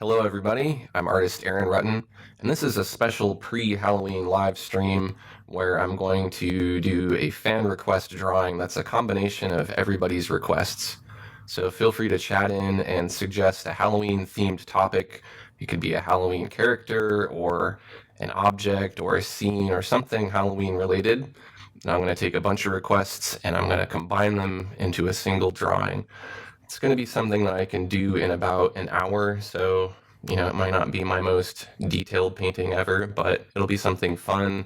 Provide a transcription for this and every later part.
Hello, everybody. I'm artist Aaron Rutten, and this is a special pre-Halloween live stream where I'm going to do a fan request drawing that's a combination of everybody's requests. So feel free to chat in and suggest a Halloween-themed topic. It could be a Halloween character or an object or a scene or something Halloween-related. And I'm going to take a bunch of requests and I'm going to combine them into a single drawing. It's going to be something that I can do in about an hour, so it might not be my most detailed painting ever, but it'll be something fun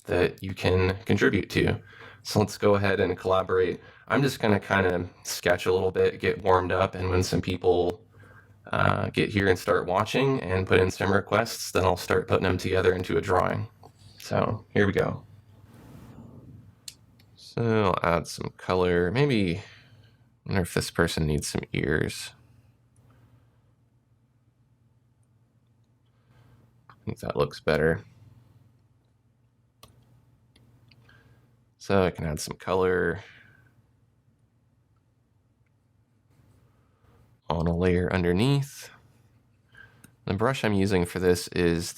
that you can contribute to. So let's go ahead and collaborate. I'm just going to kind of sketch a little bit, get warmed up, and when some people get here and start watching and put in some requests, then I'll start putting them together into a drawing. So here we go. So I'll add some color, maybe. I wonder if this person needs some ears. I think that looks better. So I can add some color on a layer underneath. The brush I'm using for this is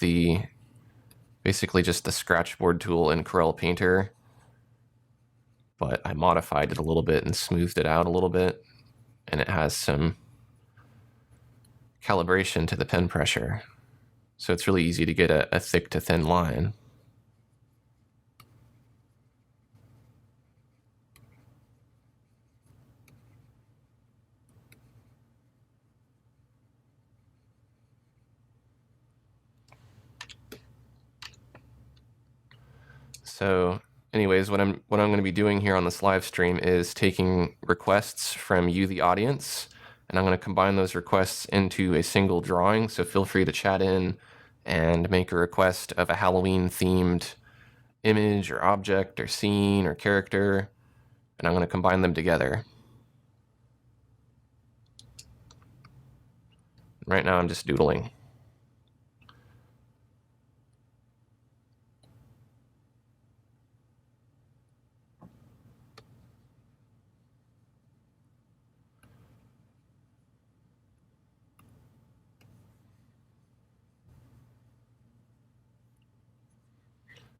basically just the scratchboard tool in Corel Painter, but I modified it a little bit and smoothed it out a little bit, and it has some calibration to the pen pressure. So it's really easy to get a thick to thin line. So anyways, what I'm going to be doing here on this live stream is taking requests from you, the audience, and I'm going to combine those requests into a single drawing. So feel free to chat in and make a request of a Halloween-themed image or object or scene or character, and I'm going to combine them together. Right now I'm just doodling.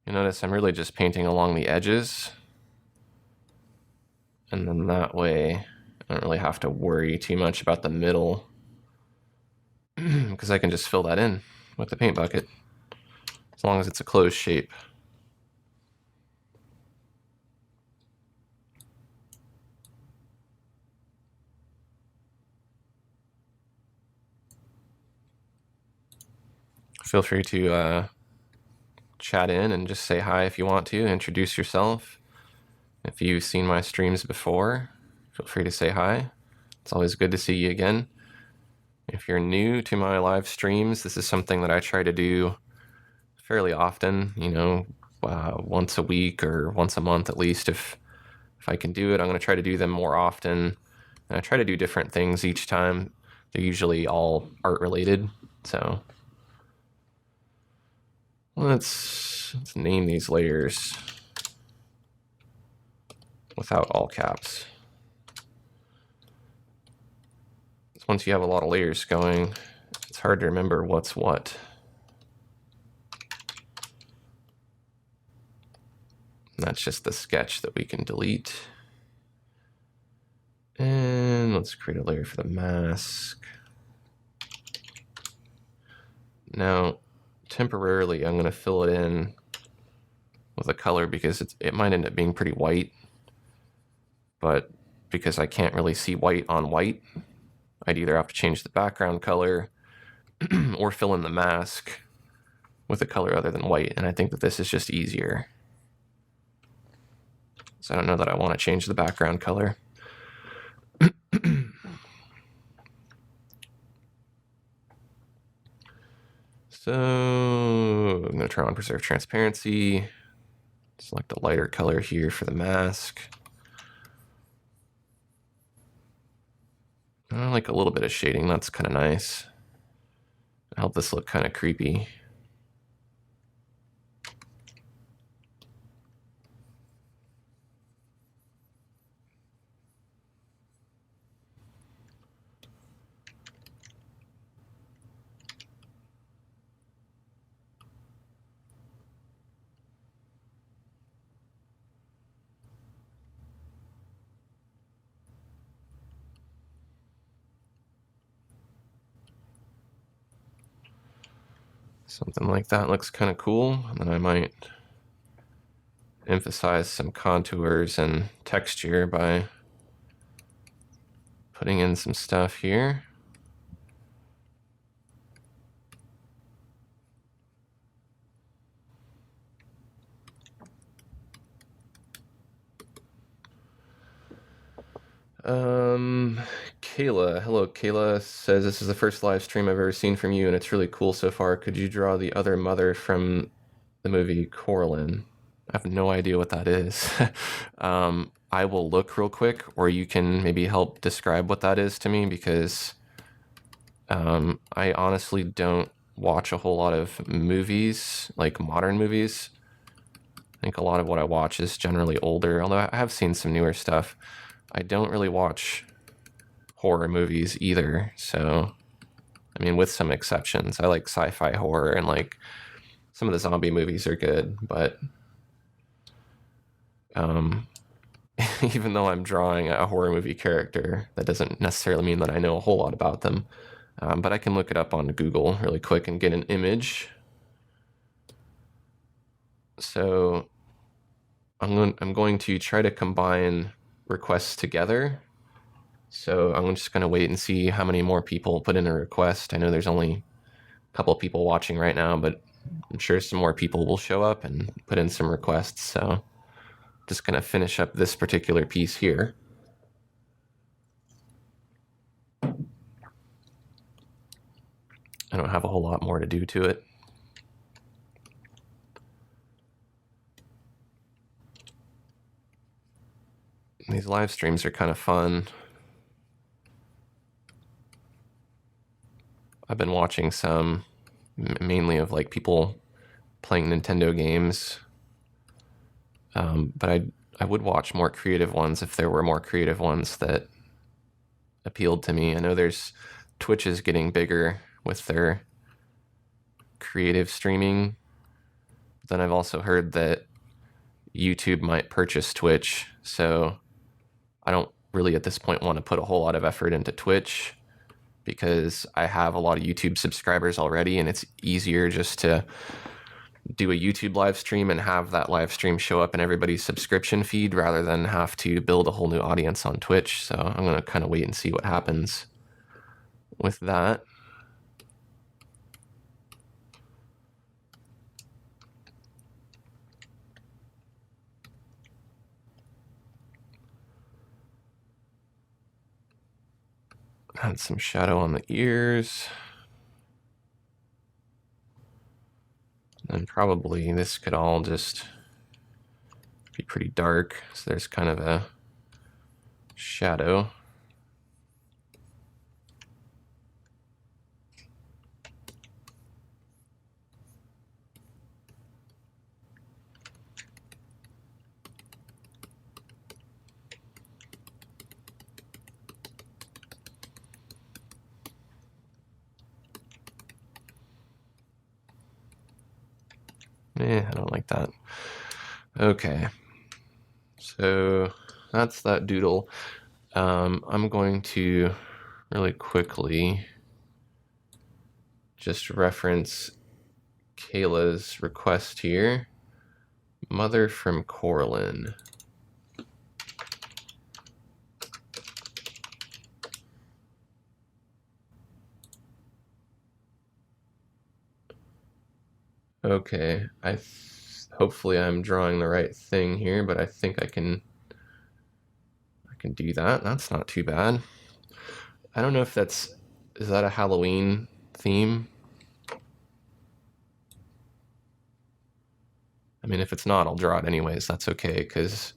You notice I'm really just painting along the edges, and then that way I don't really have to worry too much about the middle because I can just fill that in with the paint bucket as long as it's a closed shape. Feel free to chat in and just say hi if you want to, introduce yourself. If you've seen my streams before, feel free to say hi. It's always good to see you again. If you're new to my live streams, this is something that I try to do fairly often, once a week or once a month at least. If I can do it, I'm going to try to do them more often. And I try to do different things each time. They're usually all art related. So let's name these layers without all caps. Once you have a lot of layers going, it's hard to remember what's what. And that's just the sketch that we can delete. And let's create a layer for the mask. Now, temporarily, I'm going to fill it in with a color because it might end up being pretty white. But because I can't really see white on white, I'd either have to change the background color or fill in the mask with a color other than white. And I think that this is just easier. So I don't know that I want to change the background color. So I'm going to turn on preserve transparency. Select a lighter color here for the mask. I like a little bit of shading. That's kind of nice. Help this look kind of creepy. Something like that looks kind of cool. And then I might emphasize some contours and texture by putting in some stuff here. Kayla, hello. Kayla says this is the first live stream I've ever seen from you, and it's really cool so far. Could you draw the other mother from the movie Coraline? I have no idea what that is. I will look real quick, or you can maybe help describe what that is to me, because I honestly don't watch a whole lot of movies, like modern movies. I think a lot of what I watch is generally older, although I have seen some newer stuff. I don't really watch horror movies either, so I mean, with some exceptions. I like sci-fi horror, and like some of the zombie movies are good, but even though I'm drawing a horror movie character, that doesn't necessarily mean that I know a whole lot about them. But I can look it up on Google really quick and get an image. So I'm going to try to combine requests together. So I'm just going to wait and see how many more people put in a request. I know there's only a couple of people watching right now, but I'm sure some more people will show up and put in some requests. So just going to finish up this particular piece here. I don't have a whole lot more to do to it. These live streams are kind of fun. I've been watching some, mainly of like people playing Nintendo games. But I would watch more creative ones if there were more creative ones that appealed to me. I know Twitch is getting bigger with their creative streaming. Then I've also heard that YouTube might purchase Twitch, so I don't really at this point want to put a whole lot of effort into Twitch, because I have a lot of YouTube subscribers already, and it's easier just to do a YouTube live stream and have that live stream show up in everybody's subscription feed rather than have to build a whole new audience on Twitch. So I'm going to kind of wait and see what happens with that. Add some shadow on the ears. And probably this could all just be pretty dark. So there's kind of a shadow. I don't like that. Okay. So that's that doodle. I'm going to really quickly just reference Kayla's request here. Mother from Coraline. Okay, hopefully I'm drawing the right thing here, but I think I can do that. That's not too bad. I don't know if is that a Halloween theme? I mean, if it's not, I'll draw it anyways. That's okay, because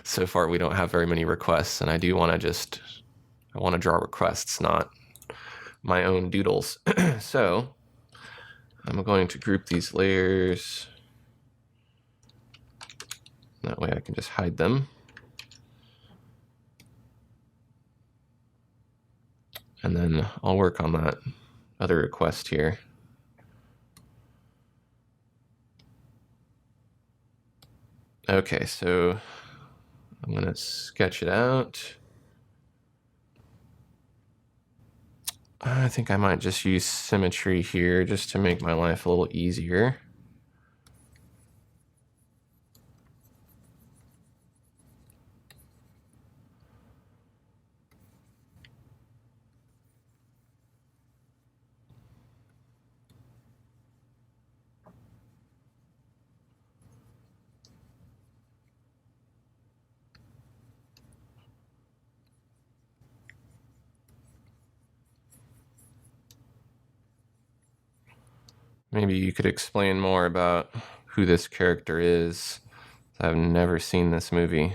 so far we don't have very many requests, and I do want to I want to draw requests, not my own doodles. So I'm going to group these layers. That way I can just hide them. And then I'll work on that other request here. Okay, so I'm going to sketch it out. I think I might just use symmetry here just to make my life a little easier. Maybe you could explain more about who this character is. I've never seen this movie.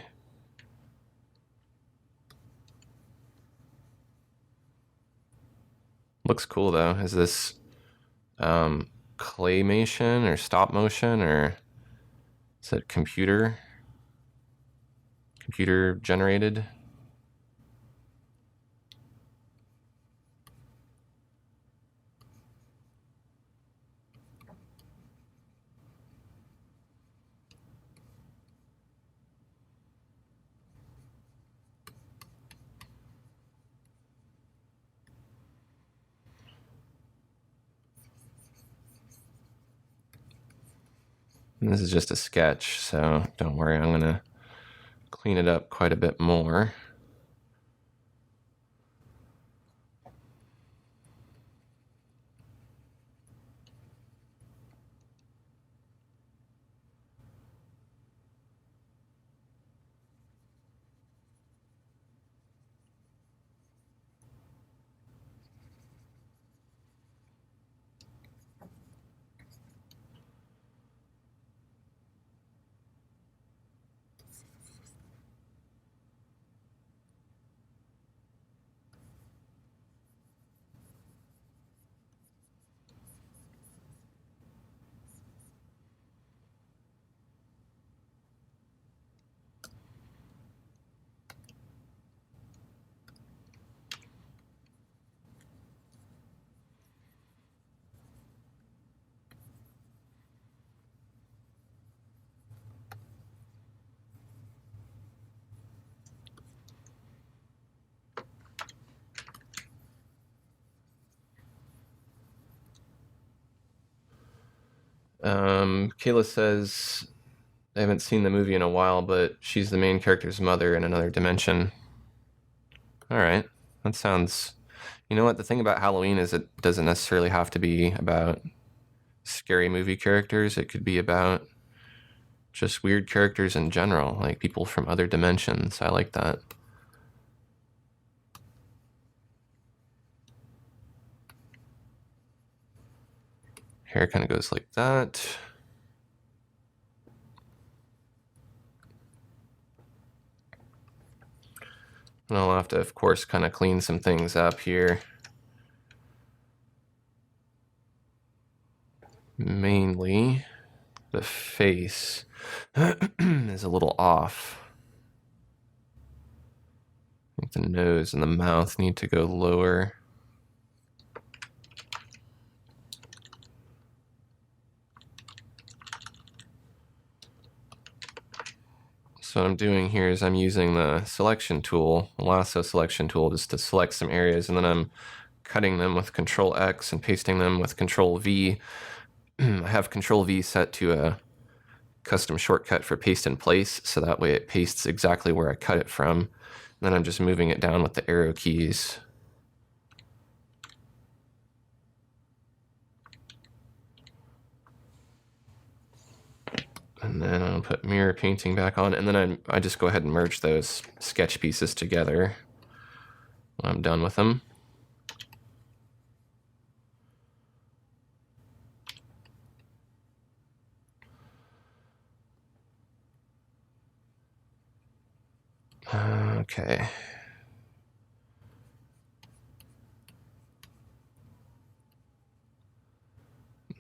Looks cool though. Is this claymation or stop motion, or is it computer generated? And this is just a sketch, so don't worry, I'm gonna clean it up quite a bit more. Kayla says I haven't seen the movie in a while, but she's the main character's mother in another dimension. All right, that sounds. You know what? The thing about Halloween is it doesn't necessarily have to be about scary movie characters. It could be about just weird characters in general, like people from other dimensions. I like that. Hair kind of goes like that. And I'll have to, of course, kind of clean some things up here. Mainly, the face is a little off. I think the nose and the mouth need to go lower. So what I'm doing here is I'm using the selection tool, the lasso selection tool, just to select some areas, and then I'm cutting them with Control X and pasting them with Control V. I have Control V set to a custom shortcut for paste in place, so that way it pastes exactly where I cut it from. And then I'm just moving it down with the arrow keys. And then I'll put mirror painting back on, and then I just go ahead and merge those sketch pieces together when I'm done with them. Okay.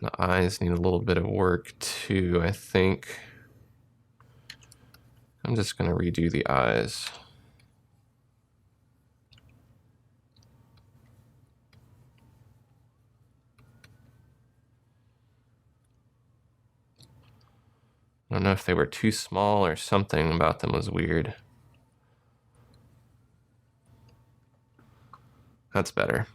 The eyes need a little bit of work too, I think. I'm just going to redo the eyes. I don't know if they were too small or something about them was weird. That's better.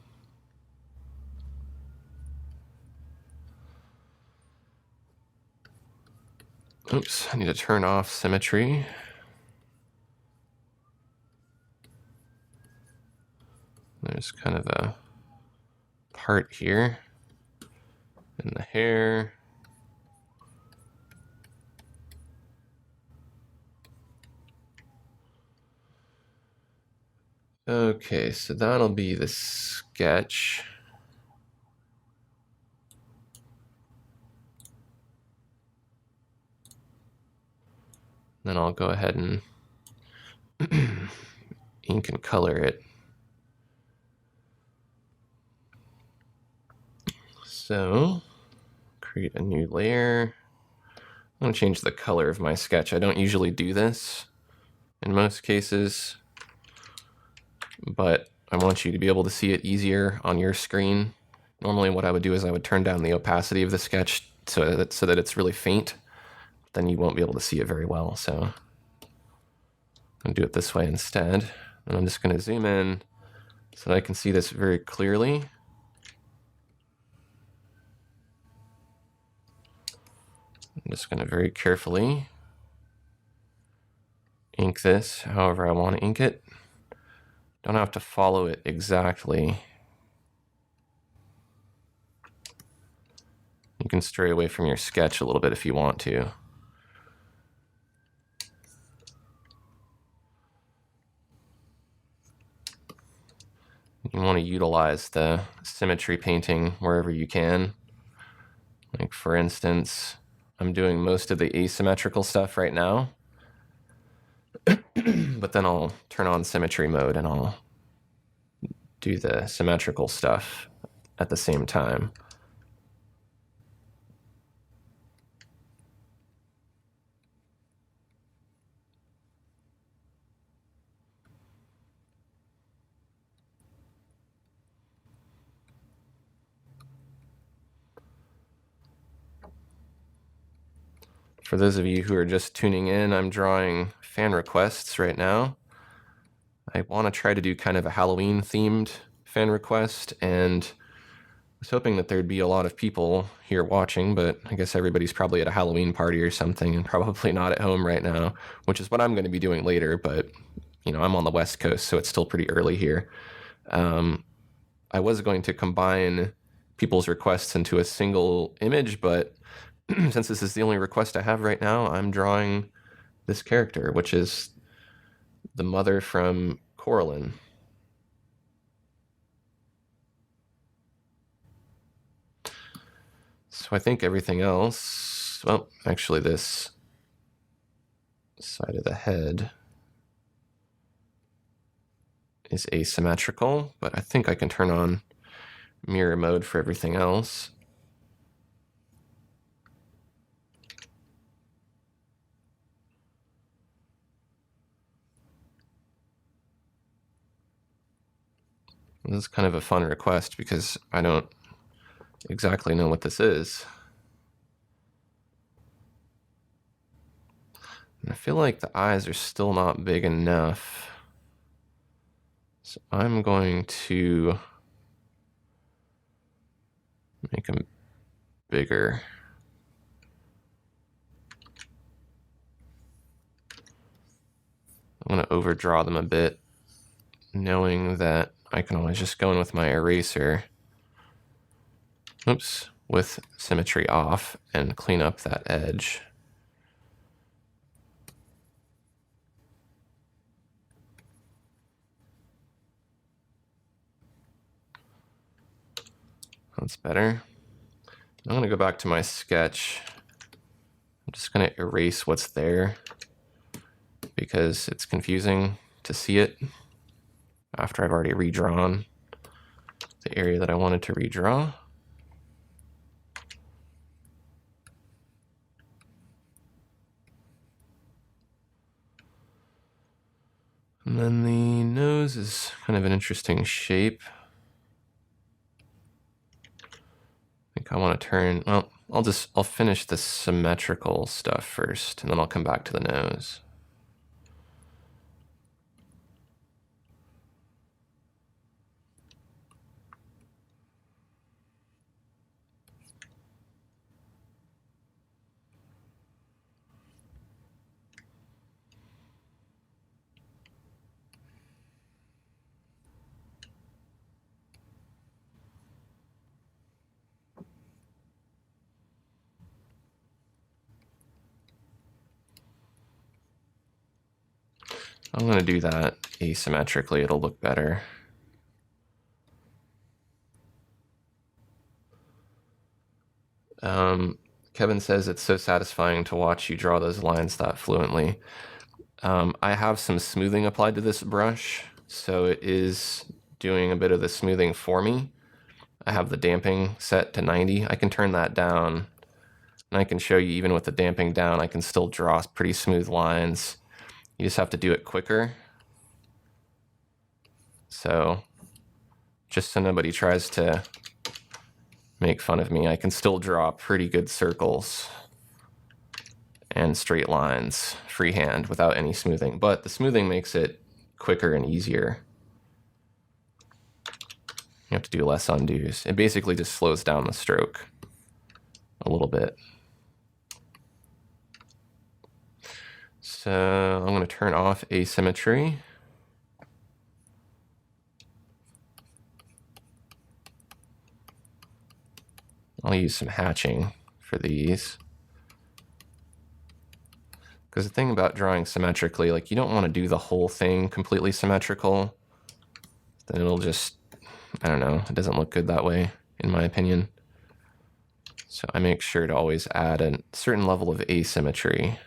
Oops, I need to turn off symmetry. There's kind of a part here in the hair. Okay, so that'll be the sketch. Then I'll go ahead and ink and color it. So, create a new layer. I'm going to change the color of my sketch. I don't usually do this in most cases, but I want you to be able to see it easier on your screen. Normally what I would do is I would turn down the opacity of the sketch so that it's really faint. Then you won't be able to see it very well. So I'm going to do it this way instead. And I'm just going to zoom in so that I can see this very clearly. I'm just going to very carefully ink this however I want to ink it. Don't have to follow it exactly. You can stray away from your sketch a little bit if you want to. You want to utilize the symmetry painting wherever you can. Like for instance, I'm doing most of the asymmetrical stuff right now, but then I'll turn on symmetry mode and I'll do the symmetrical stuff at the same time. For those of you who are just tuning in, I'm drawing fan requests right now. I want to try to do kind of a Halloween themed fan request, and I was hoping that there'd be a lot of people here watching, but I guess everybody's probably at a Halloween party or something and probably not at home right now, which is what I'm going to be doing later, but you know, I'm on the West Coast, so it's still pretty early here. I was going to combine people's requests into a single image, but since this is the only request I have right now, I'm drawing this character, which is the mother from Coraline. So I think everything else, well, actually this side of the head is asymmetrical, but I think I can turn on mirror mode for everything else. This is kind of a fun request because I don't exactly know what this is. And I feel like the eyes are still not big enough. So I'm going to make them bigger. I'm going to overdraw them a bit, knowing that I can always just go in with my eraser, oops, with symmetry off and clean up that edge. That's better. I'm going to go back to my sketch. I'm just going to erase what's there because it's confusing to see it after I've already redrawn the area that I wanted to redraw. And then the nose is kind of an interesting shape. I think I want to turn, well, I'll finish the symmetrical stuff first, and then I'll come back to the nose. I'm going to do that asymmetrically. It'll look better. Kevin says it's so satisfying to watch you draw those lines that fluently. I have some smoothing applied to this brush, so it is doing a bit of the smoothing for me. I have the damping set to 90. I can turn that down, and I can show you even with the damping down, I can still draw pretty smooth lines. You just have to do it quicker. So just so nobody tries to make fun of me, I can still draw pretty good circles and straight lines freehand without any smoothing, but the smoothing makes it quicker and easier. You have to do less undos. It basically just slows down the stroke a little bit. So I'm going to turn off asymmetry. I'll use some hatching for these. Because the thing about drawing symmetrically, like you don't want to do the whole thing completely symmetrical. Then it'll just, I don't know, it doesn't look good that way, in my opinion. So I make sure to always add a certain level of asymmetry.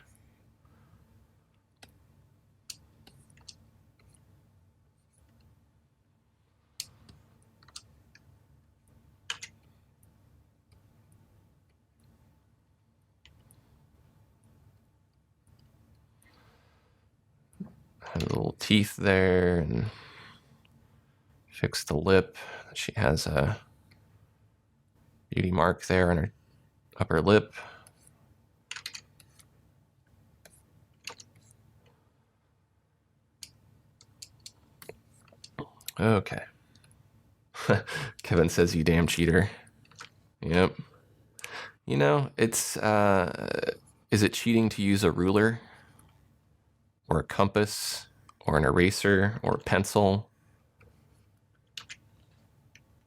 Have little teeth there, and fix the lip. She has a beauty mark there on her upper lip. Okay. Kevin says, you damn cheater. Yep. You know, it's, is it cheating to use a ruler? Or a compass? Or an eraser? Or a pencil?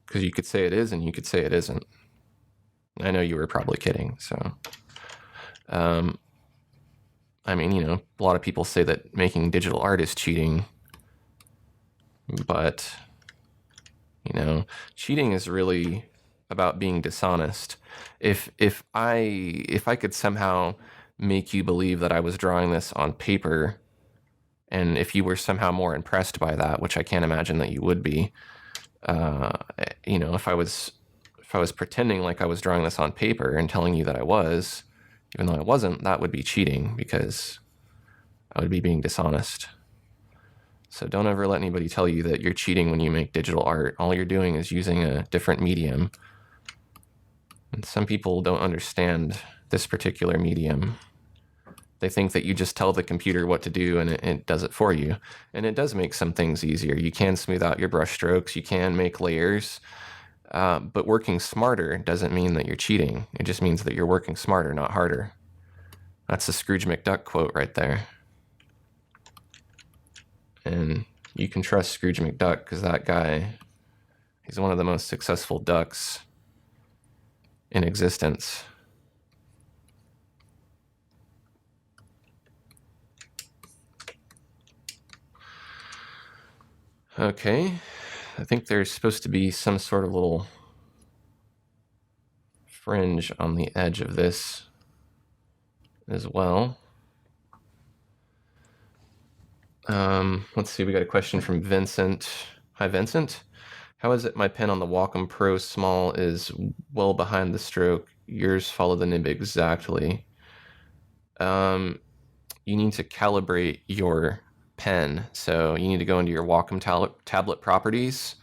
Because you could say it is and you could say it isn't. I know you were probably kidding, so. I mean, you know, a lot of people say that making digital art is cheating. But, you know, cheating is really about being dishonest. If I could somehow make you believe that I was drawing this on paper, and if you were somehow more impressed by that, which I can't imagine that you would be, you know, if I was pretending like I was drawing this on paper and telling you that I was, even though I wasn't, that would be cheating because I would be being dishonest. So don't ever let anybody tell you that you're cheating when you make digital art. All you're doing is using a different medium. And some people don't understand this particular medium. They think that you just tell the computer what to do and it does it for you. And it does make some things easier. You can smooth out your brush strokes. You can make layers. But working smarter doesn't mean that you're cheating. It just means that you're working smarter, not harder. That's the Scrooge McDuck quote right there. And you can trust Scrooge McDuck because that guy, he's one of the most successful ducks in existence. Okay, I think there's supposed to be some sort of little fringe on the edge of this as well. Let's see, we got a question from Vincent. Hi, Vincent. How is it my pen on the Wacom Pro Small is well behind the stroke? Yours follow the nib exactly. You need to calibrate your pen. So you need to go into your Wacom tablet properties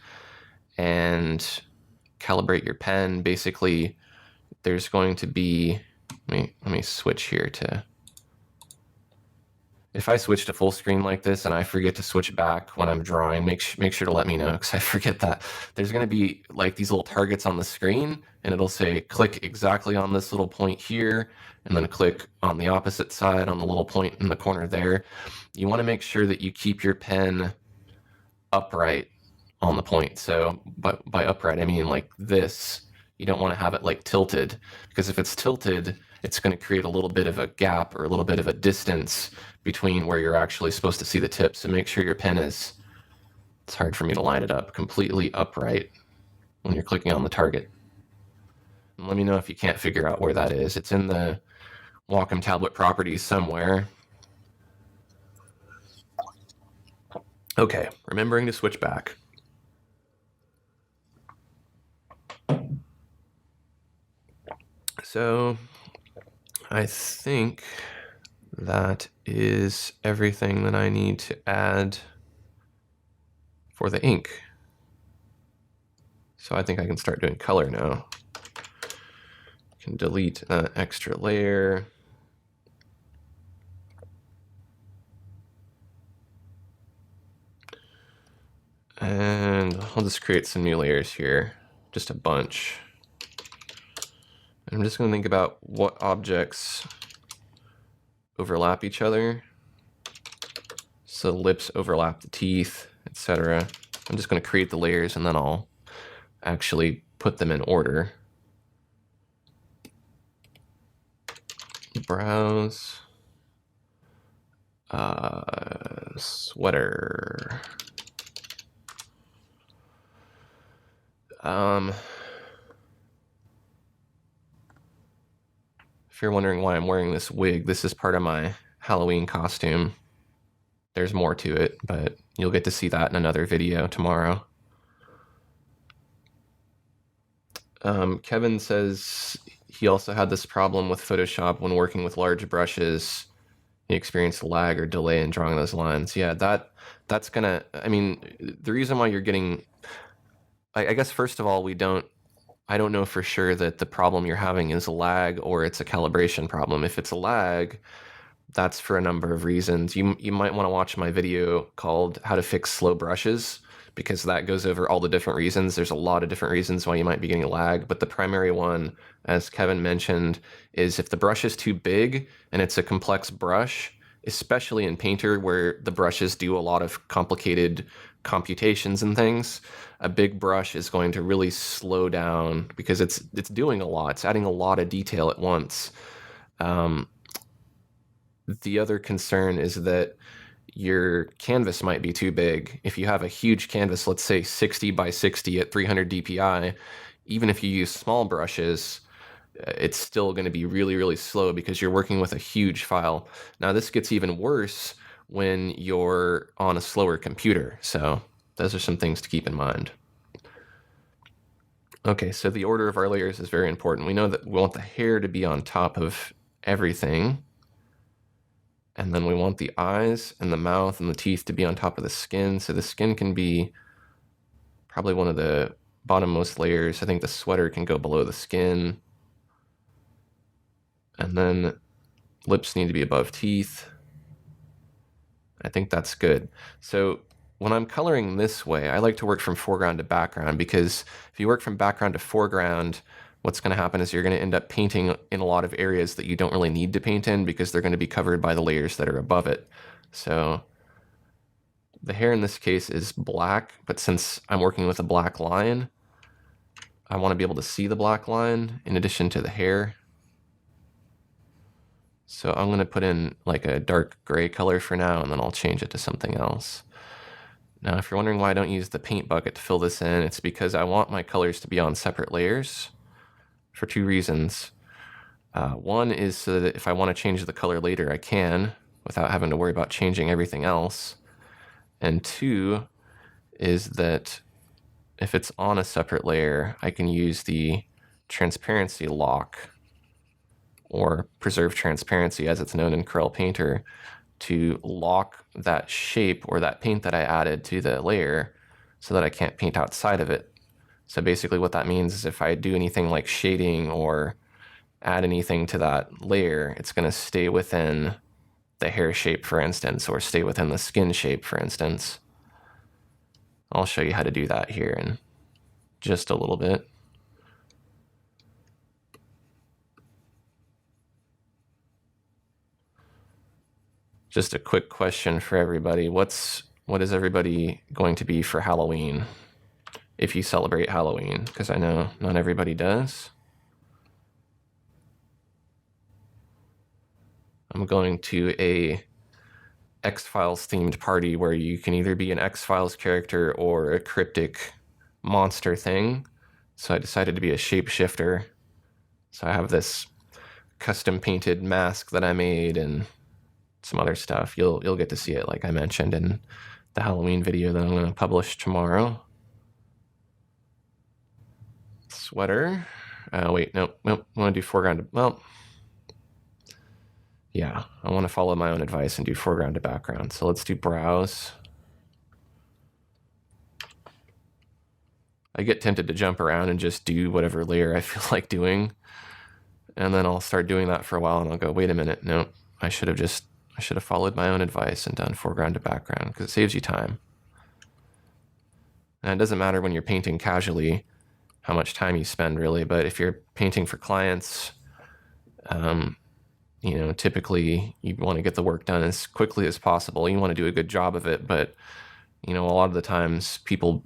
and calibrate your pen. Basically, there's going to be, let me switch here to, if I switch to full screen like this and I forget to switch back when I'm drawing, make sure to let me know because I forget that. There's going to be like these little targets on the screen and it'll say click exactly on this little point here and then click on the opposite side on the little point in the corner there. You want to make sure that you keep your pen upright on the point. So by upright, I mean like this. You don't want to have it like tilted because if it's tilted, it's going to create a little bit of a gap or a little bit of a distance between where you're actually supposed to see the tip. So make sure your pen is, it's hard for me to line it up, completely upright when you're clicking on the target. And let me know if you can't figure out where that is. It's in the Wacom tablet properties somewhere. Okay, remembering to switch back. So I think that is everything that I need to add for the ink. So I think I can start doing color now. Can delete that extra layer. And I'll just create some new layers here, just a bunch. And I'm just going to think about what objects overlap each other. So lips overlap the teeth, etc. I'm just going to create the layers and then I'll actually put them in order. Brows. Sweater. If you're wondering why I'm wearing this wig, this is part of my Halloween costume. There's more to it, but you'll get to see that in another video tomorrow. Kevin says he also had this problem with Photoshop when working with large brushes. He experienced lag or delay in drawing those lines. Yeah, that's gonna, I mean, the reason why you're getting, I guess first of all, I don't know for sure that the problem you're having is a lag or it's a calibration problem. If it's a lag, that's for a number of reasons. You might want to watch my video called How to Fix Slow Brushes, because that goes over all the different reasons. There's a lot of different reasons why you might be getting a lag, but the primary one, as Kevin mentioned, is if the brush is too big and it's a complex brush, especially in Painter where the brushes do a lot of complicated computations and things, a big brush is going to really slow down because it's doing a lot. It's adding a lot of detail at once. The other concern is that your canvas might be too big. If you have a huge canvas, let's say 60 by 60 at 300 dpi, even if you use small brushes, it's still going to be really, really slow because you're working with a huge file. Now this gets even worse when you're on a slower computer. So those are some things to keep in mind. Okay, so the order of our layers is very important. We know that we want the hair to be on top of everything. And then we want the eyes and the mouth and the teeth to be on top of the skin. So the skin can be probably one of the bottommost layers. I think the sweater can go below the skin. And then lips need to be above teeth. I think that's good. So when I'm coloring this way, I like to work from foreground to background, because if you work from background to foreground, what's going to happen is you're going to end up painting in a lot of areas that you don't really need to paint in because they're going to be covered by the layers that are above it. So the hair in this case is black, but since I'm working with a black line, I want to be able to see the black line in addition to the hair. So I'm going to put in like a dark gray color for now, and then I'll change it to something else. Now, if you're wondering why I don't use the paint bucket to fill this in, it's because I want my colors to be on separate layers for two reasons. One is so that if I want to change the color later, I can without having to worry about changing everything else. And two is that if it's on a separate layer, I can use the transparency lock, or preserve transparency as it's known in Corel Painter, to lock that shape or that paint that I added to the layer so that I can't paint outside of it. So basically what that means is if I do anything like shading or add anything to that layer, it's going to stay within the hair shape, for instance, or stay within the skin shape, for instance. I'll show you how to do that here in just a little bit. Just a quick question for everybody. What is everybody going to be for Halloween, if you celebrate Halloween? Because I know not everybody does. I'm going to a X-Files themed party where you can either be an X-Files character or a cryptic monster thing. So I decided to be a shapeshifter. So I have this custom painted mask that I made and some other stuff. You'll get to see it, like I mentioned, in the Halloween video that I'm going to publish tomorrow. Sweater. Wait, nope. I want to do foreground. Well, yeah, I want to follow my own advice and do foreground to background. So let's do brows. I get tempted to jump around and just do whatever layer I feel like doing. And then I'll start doing that for a while and I'll go, wait a minute, no, I should have followed my own advice and done foreground to background because it saves you time. And it doesn't matter when you're painting casually how much time you spend really, but if you're painting for clients, typically you want to get the work done as quickly as possible. You want to do a good job of it, but a lot of the times people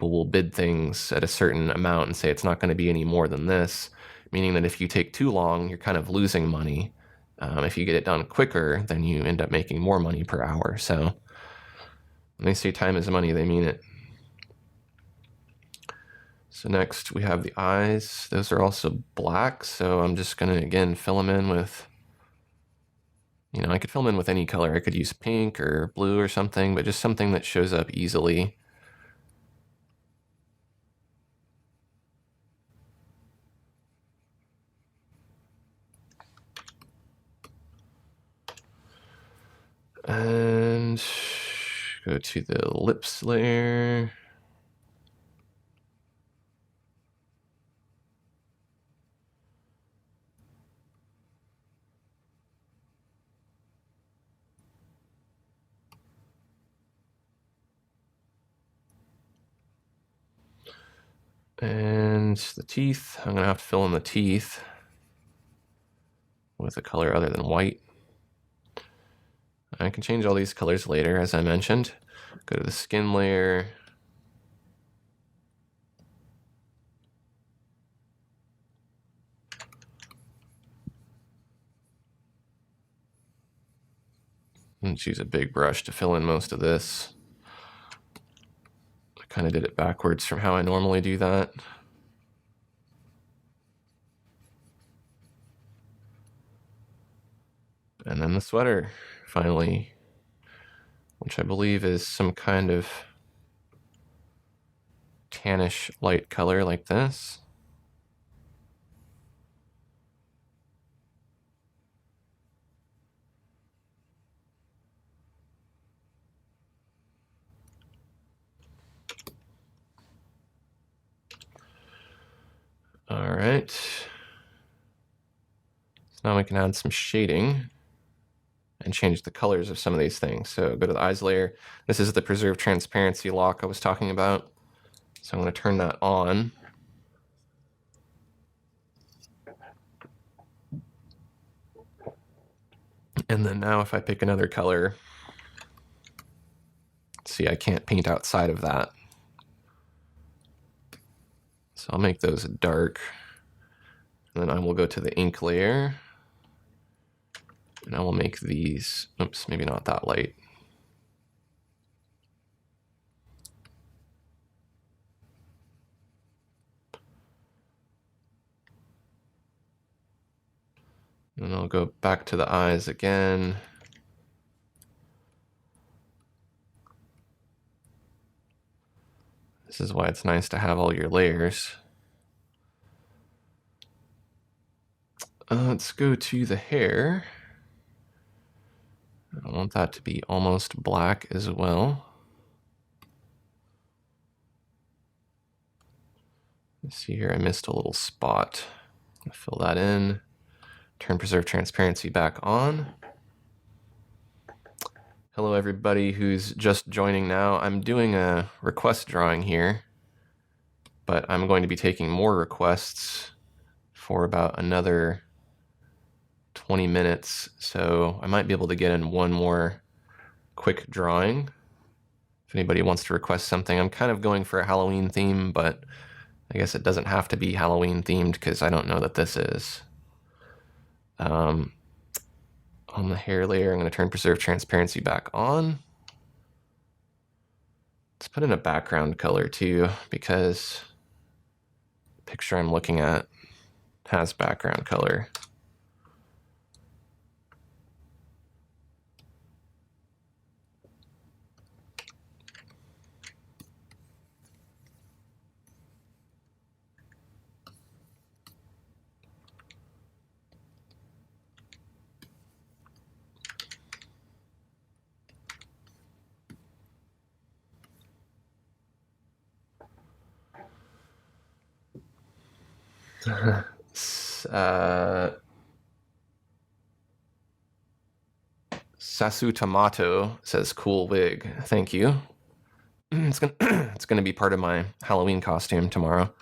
will bid things at a certain amount and say it's not going to be any more than this, meaning that if you take too long, you're kind of losing money. If you get it done quicker, then you end up making more money per hour. So when they say time is money, they mean it. So next we have the eyes. Those are also black, so I'm just going to, again, fill them in with, I could fill them in with any color. I could use pink or blue or something, but just something that shows up easily. And go to the lips layer. And the teeth, I'm going to have to fill in the teeth with a color other than white. I can change all these colors later, as I mentioned. Go to the skin layer. And use a big brush to fill in most of this. I kind of did it backwards from how I normally do that. And then the sweater, finally, which I believe is some kind of tannish light color like this. All right. So now we can add some shading and change the colors of some of these things. So go to the eyes layer. This is the preserve transparency lock I was talking about. So I'm going to turn that on. And then now if I pick another color, see, I can't paint outside of that. So I'll make those dark. And then I will go to the ink layer. And I will make these, oops, maybe not that light. And I'll go back to the eyes again. This is why it's nice to have all your layers. Let's go to the hair. I want that to be almost black as well. Let's see here, I missed a little spot. I'll fill that in. Turn preserve transparency back on. Hello everybody who's just joining now. I'm doing a request drawing here, but I'm going to be taking more requests for about another 20 minutes, so I might be able to get in one more quick drawing. If anybody wants to request something, I'm kind of going for a Halloween theme, but I guess it doesn't have to be Halloween themed because I don't know that this is. on the hair layer. I'm going to turn preserve transparency back on. Let's put in a background color too, because the picture I'm looking at has background color. Sasu Tomato says cool wig. Thank you. It's gonna be part of my Halloween costume tomorrow.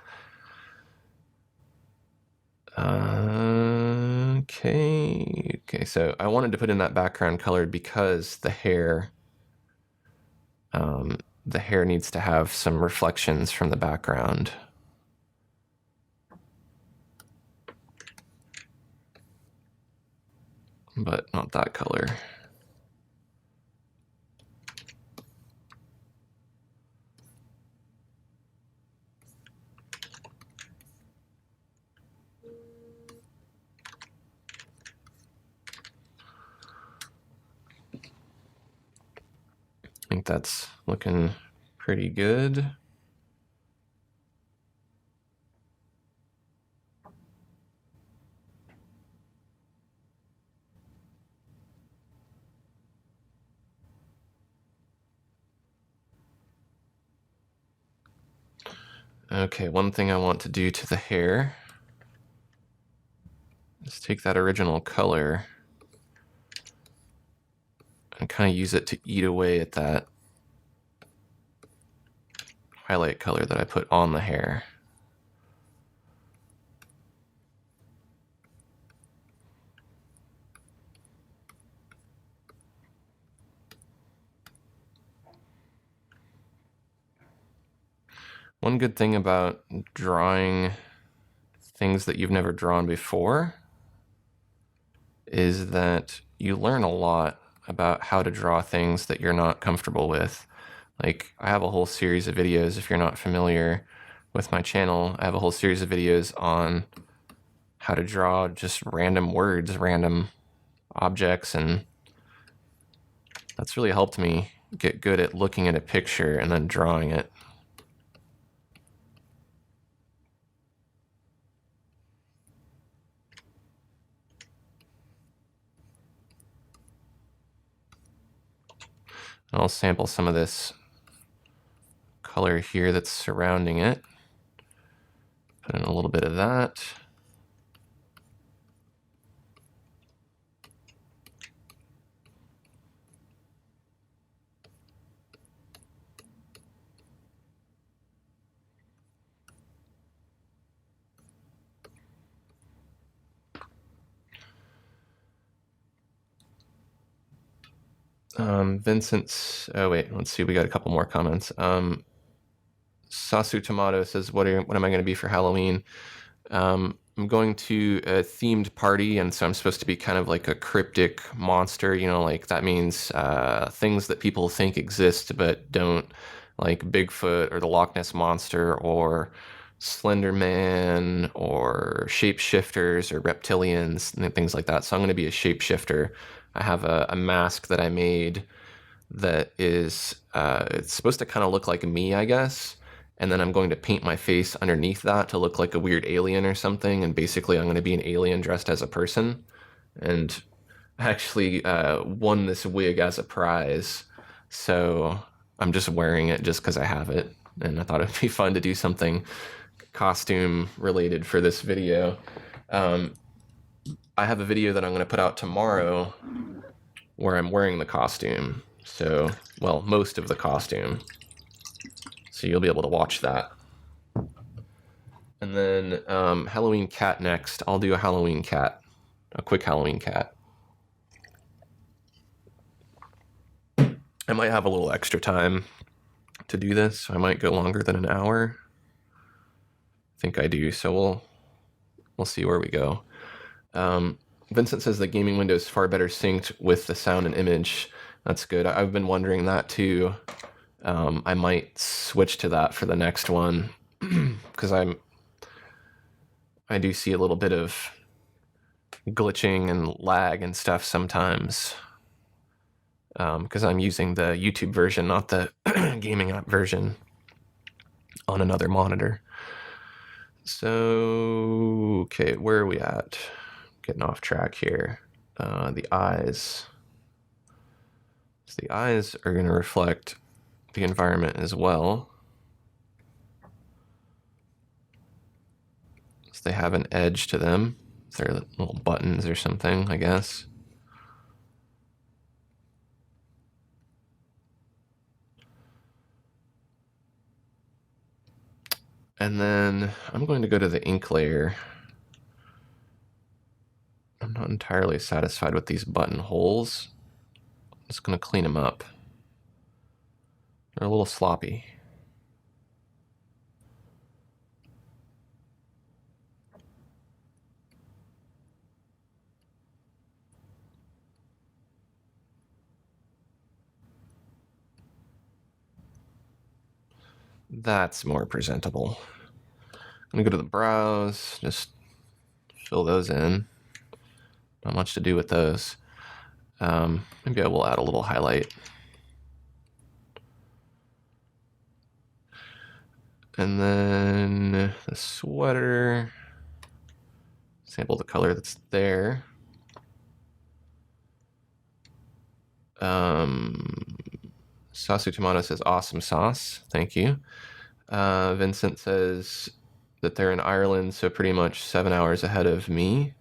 Okay, so I wanted to put in that background color because the hair needs to have some reflections from the background. But not that color. I think that's looking pretty good. Okay, one thing I want to do to the hair is take that original color and kind of use it to eat away at that highlight color that I put on the hair. One good thing about drawing things that you've never drawn before is that you learn a lot about how to draw things that you're not comfortable with. Like, I have a whole series of videos, if you're not familiar with my channel, I have a whole series of videos on how to draw just random words, random objects, and that's really helped me get good at looking at a picture and then drawing it. I'll sample some of this color here that's surrounding it. Put in a little bit of that. Vincent's, oh wait, let's see, we got a couple more comments. Sasu Tomato says, what am I going to be for Halloween? I'm going to a themed party, and so I'm supposed to be kind of like a cryptic monster, you know, like that means things that people think exist but don't, like Bigfoot or the Loch Ness Monster or Slender Man or shapeshifters or reptilians and things like that. So I'm going to be a shapeshifter. I have a mask that I made that is, it's supposed to kind of look like me, I guess. And then I'm going to paint my face underneath that to look like a weird alien or something. And basically I'm going to be an alien dressed as a person. And I actually won this wig as a prize. So I'm just wearing it just because I have it. And I thought it'd be fun to do something costume related for this video. I have a video that I'm going to put out tomorrow where I'm wearing the costume. So, well, most of the costume. So you'll be able to watch that. And then Halloween cat next. I'll do a Halloween cat, a quick Halloween cat. I might have a little extra time to do this. I might go longer than an hour. I think I do. So we'll see where we go. Vincent says the gaming window is far better synced with the sound and image. That's good. I've been wondering that too. I might switch to that for the next one because I do see a little bit of glitching and lag and stuff sometimes because I'm using the YouTube version, not the gaming app version on another monitor. So, okay, where are we at? Getting off track here. The eyes. So the eyes are going to reflect the environment as well. So they have an edge to them. They're little buttons or something, I guess. And then I'm going to go to the ink layer. I'm not entirely satisfied with these button holes. I'm just going to clean them up. They're a little sloppy. That's more presentable. I'm going to go to the brows, just fill those in. Not much to do with those. Maybe I will add a little highlight. And then the sweater, sample the color that's there. Sasu Tomato says, awesome sauce. Thank you. Vincent says that they're in Ireland, so pretty much 7 hours ahead of me.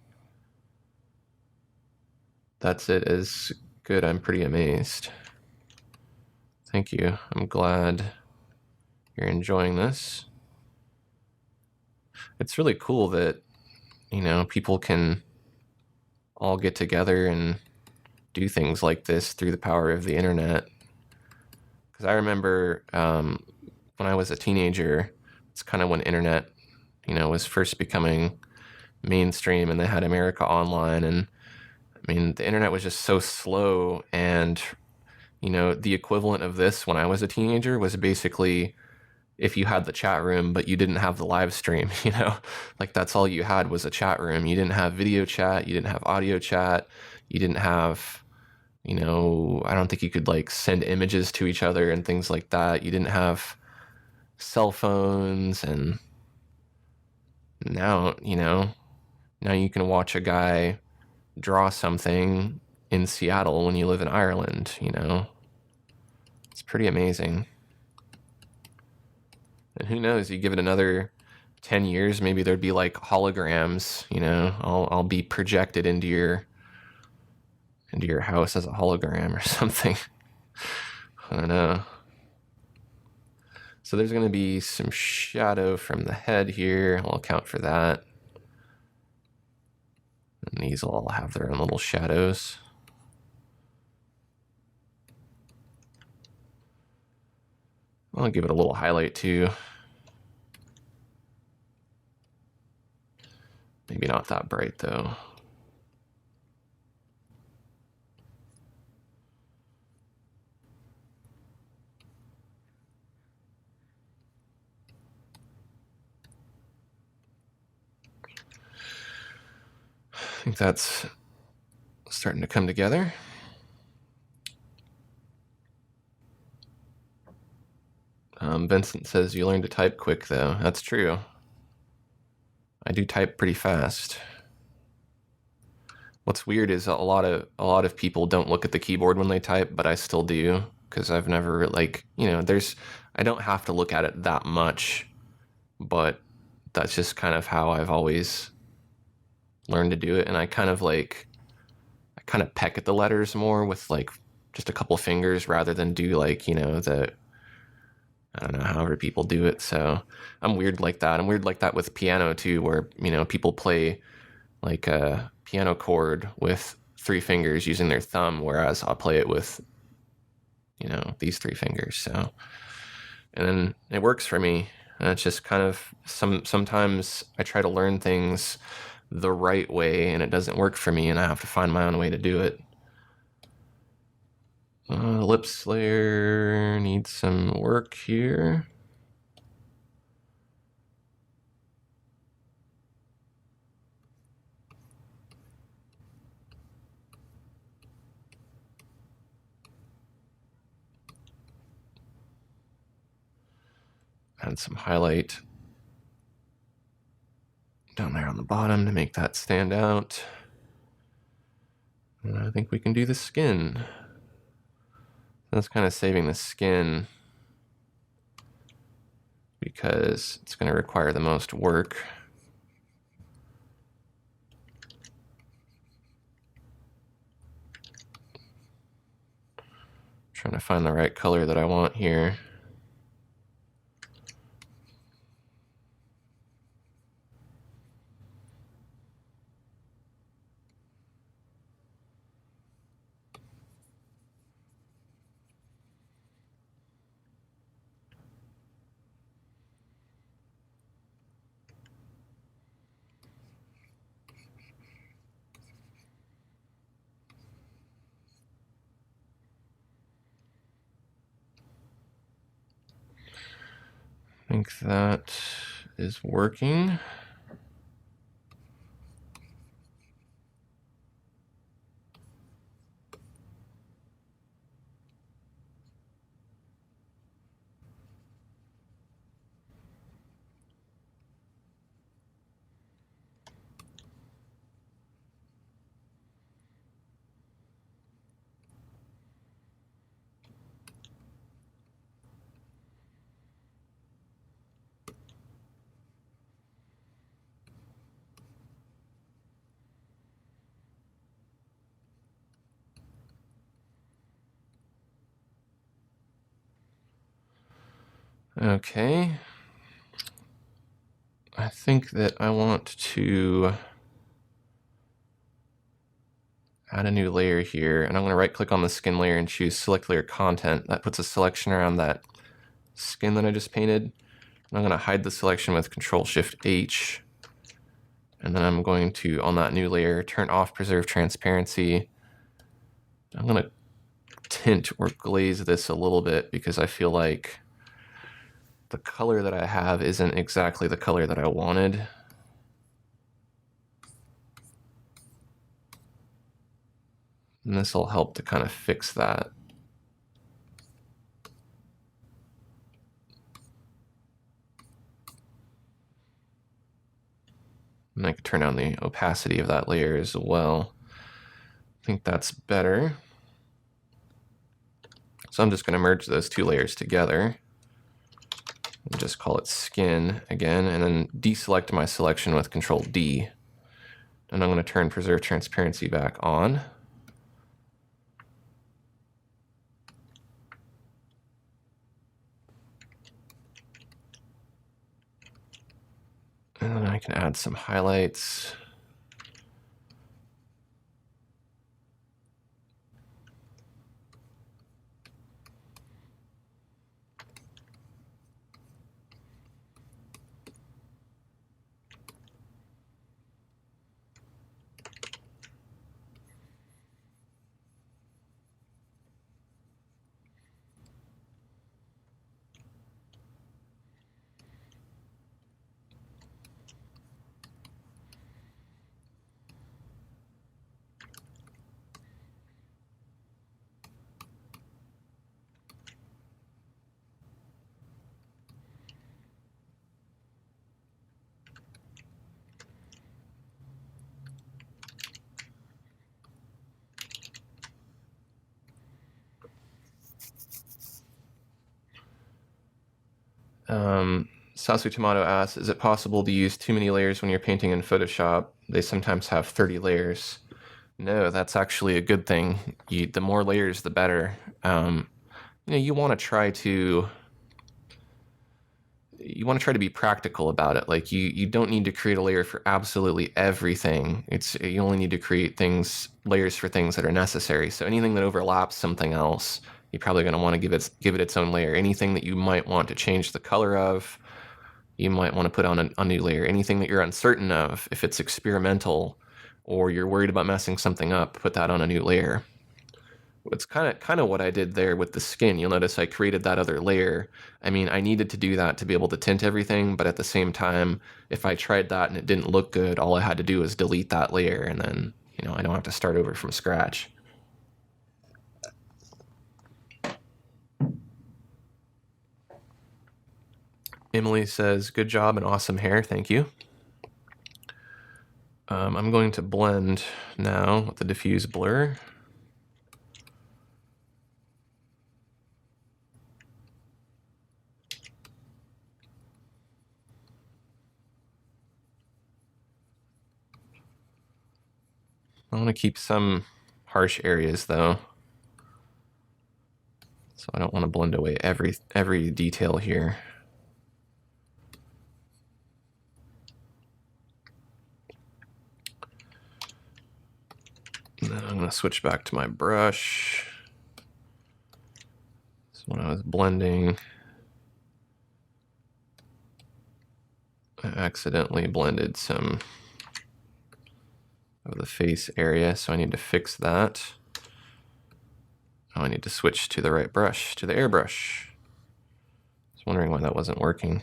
That's it is good. I'm pretty amazed. Thank you. I'm glad you're enjoying this. It's really cool that, you know, people can all get together and do things like this through the power of the internet. Because I remember when I was a teenager, it's kind of when internet, you know, was first becoming mainstream, and they had America Online, and I mean, the internet was just so slow, and you know, the equivalent of this when I was a teenager was basically if you had the chat room but you didn't have the live stream, you know, like that's all you had was a chat room. You didn't have video chat, you didn't have audio chat, you didn't have, you know, I don't think you could like send images to each other and things like that. You didn't have cell phones, and now, you know, now you can watch a guy draw something in Seattle when you live in Ireland, you know. It's pretty amazing. And who knows, you give it another 10 years, maybe there'd be like holograms, you know. I'll be projected into your house as a hologram or something. I don't know. So there's going to be some shadow from the head here. I'll account for that. And these will all have their own little shadows. I'll give it a little highlight too. Maybe not that bright though. I think that's starting to come together. Vincent says you learn to type quick though. That's true. I do type pretty fast. What's weird is a lot of people don't look at the keyboard when they type, but I still do because I've never like, you know, I don't have to look at it that much, but that's just kind of how I've always learned to do it. And I kind of peck at the letters more with like just a couple fingers rather than do like, you know, I don't know, however people do it. So I'm weird like that. I'm weird like that with piano too, where, you know, people play like a piano chord with 3 fingers using their thumb, whereas I'll play it with, you know, these 3 fingers. So, and then it works for me. And it's just kind of sometimes I try to learn things the right way and it doesn't work for me and I have to find my own way to do it. Ellipse layer needs some work here. Add some highlight down there on the bottom to make that stand out. And I think we can do the skin. That's kind of saving the skin because it's going to require the most work. Trying to find the right color that I want here. I think that is working. Okay. I think that I want to add a new layer here, and I'm going to right click on the skin layer and choose select layer content. That puts a selection around that skin that I just painted. And I'm going to hide the selection with Control-Shift-H. And then I'm going to, on that new layer, turn off preserve transparency. I'm going to tint or glaze this a little bit because I feel like the color that I have isn't exactly the color that I wanted. And this will help to kind of fix that. And I can turn down the opacity of that layer as well. I think that's better. So I'm just going to merge those two layers together. And just call it skin again, and then deselect my selection with Control-D. And I'm going to turn preserve transparency back on. And then I can add some highlights. Sasu Tomato asks, is it possible to use too many layers when you're painting in Photoshop? They sometimes have 30 layers. No, that's actually a good thing. The more layers, the better. You want to try to be practical about it. Like you don't need to create a layer for absolutely everything. You only need to create layers for things that are necessary. So anything that overlaps something else, you're probably going to want to give it its own layer. Anything that you might want to change the color of, you might want to put on a new layer. Anything that you're uncertain of, if it's experimental or you're worried about messing something up, put that on a new layer. It's kind of what I did there with the skin. You'll notice I created that other layer. I mean, I needed to do that to be able to tint everything, but at the same time, if I tried that and it didn't look good, all I had to do was delete that layer, and then, you know, I don't have to start over from scratch. Emily says, good job and awesome hair. Thank you. I'm going to blend now with the diffuse blur. I want to keep some harsh areas though, so I don't want to blend away every detail here. And then I'm going to switch back to my brush. So when I was blending, I accidentally blended some of the face area, so I need to fix that. Oh, I need to switch to the right brush, to the airbrush. I was wondering why that wasn't working.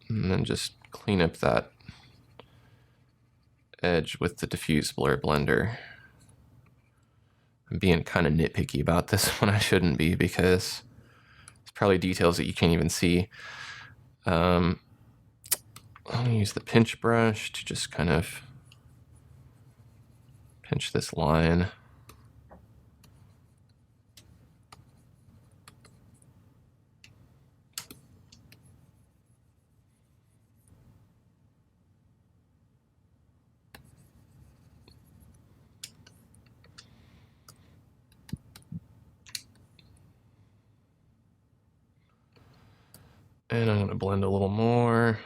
And then just clean up that edge with the diffuse blur blender. I'm being kind of nitpicky about this one. I shouldn't be, because it's probably details that you can't even see. I'm gonna use the pinch brush to just kind of pinch this line. And I'm gonna blend a little more.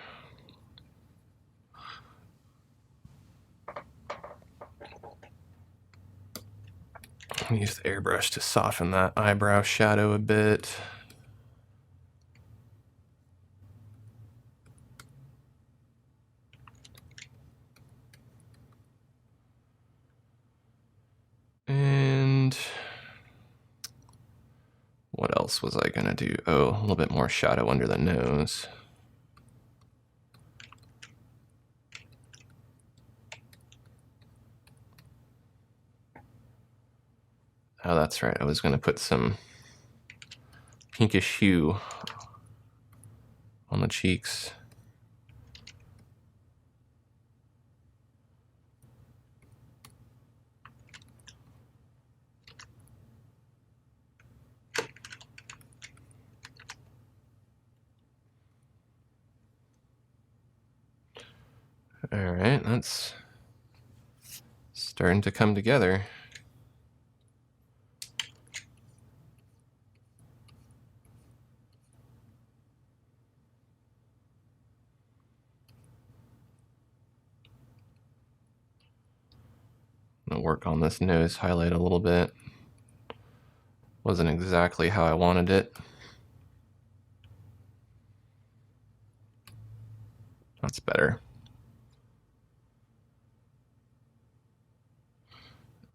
Use the airbrush to soften that eyebrow shadow a bit. And what else was I gonna do? Oh, a little bit more shadow under the nose. Oh, that's right. I was gonna put some pinkish hue on the cheeks. All right, that's starting to come together. I'm gonna work on this nose highlight a little bit. Wasn't exactly how I wanted it. That's better.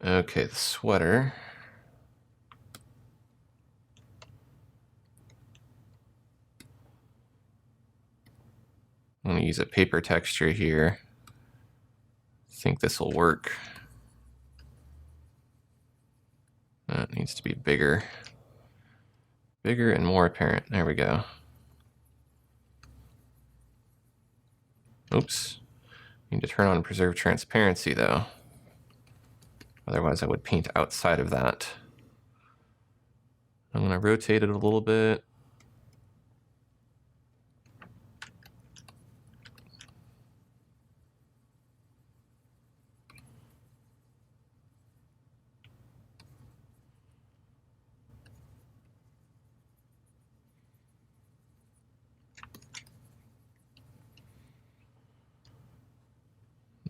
Okay, the sweater. I'm gonna use a paper texture here. I think this will work. That needs to be bigger. Bigger and more apparent. There we go. Oops. Need to turn on preserve transparency though. Otherwise I would paint outside of that. I'm gonna rotate it a little bit.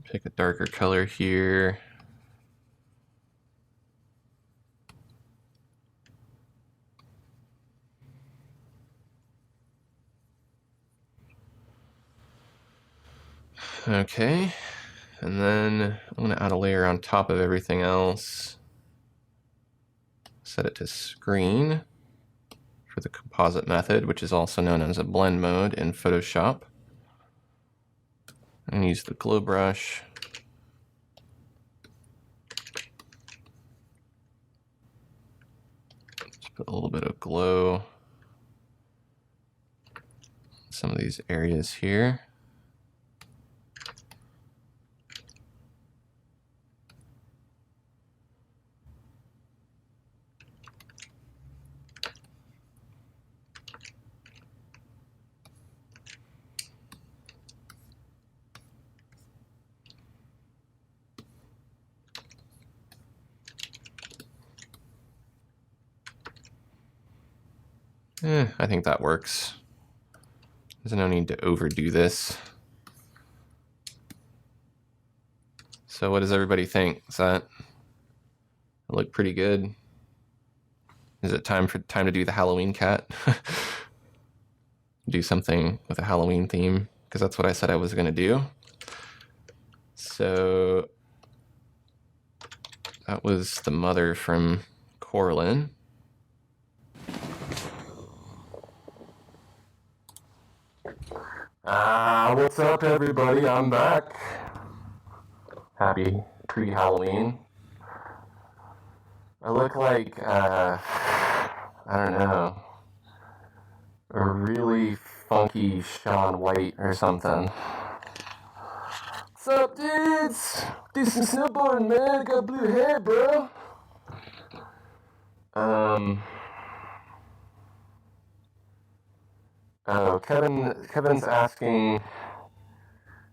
Pick a darker color here. Okay, and then I'm going to add a layer on top of everything else. Set it to screen for the composite method, which is also known as a blend mode in Photoshop. And use the glow brush. Just put a little bit of glow in some of these areas here. I think that works. There's no need to overdo this. So what does everybody think? Does that look pretty good? Is it time to do the Halloween cat? Do something with a Halloween theme, because that's what I said I was going to do. So that was the mother from Coraline. What's up, everybody? I'm back. Happy pre-Halloween. I look like, I don't know, a really funky Shaun White or something. What's up, dudes? Do some snowboarding, man. Got blue hair, bro. Oh, Kevin's asking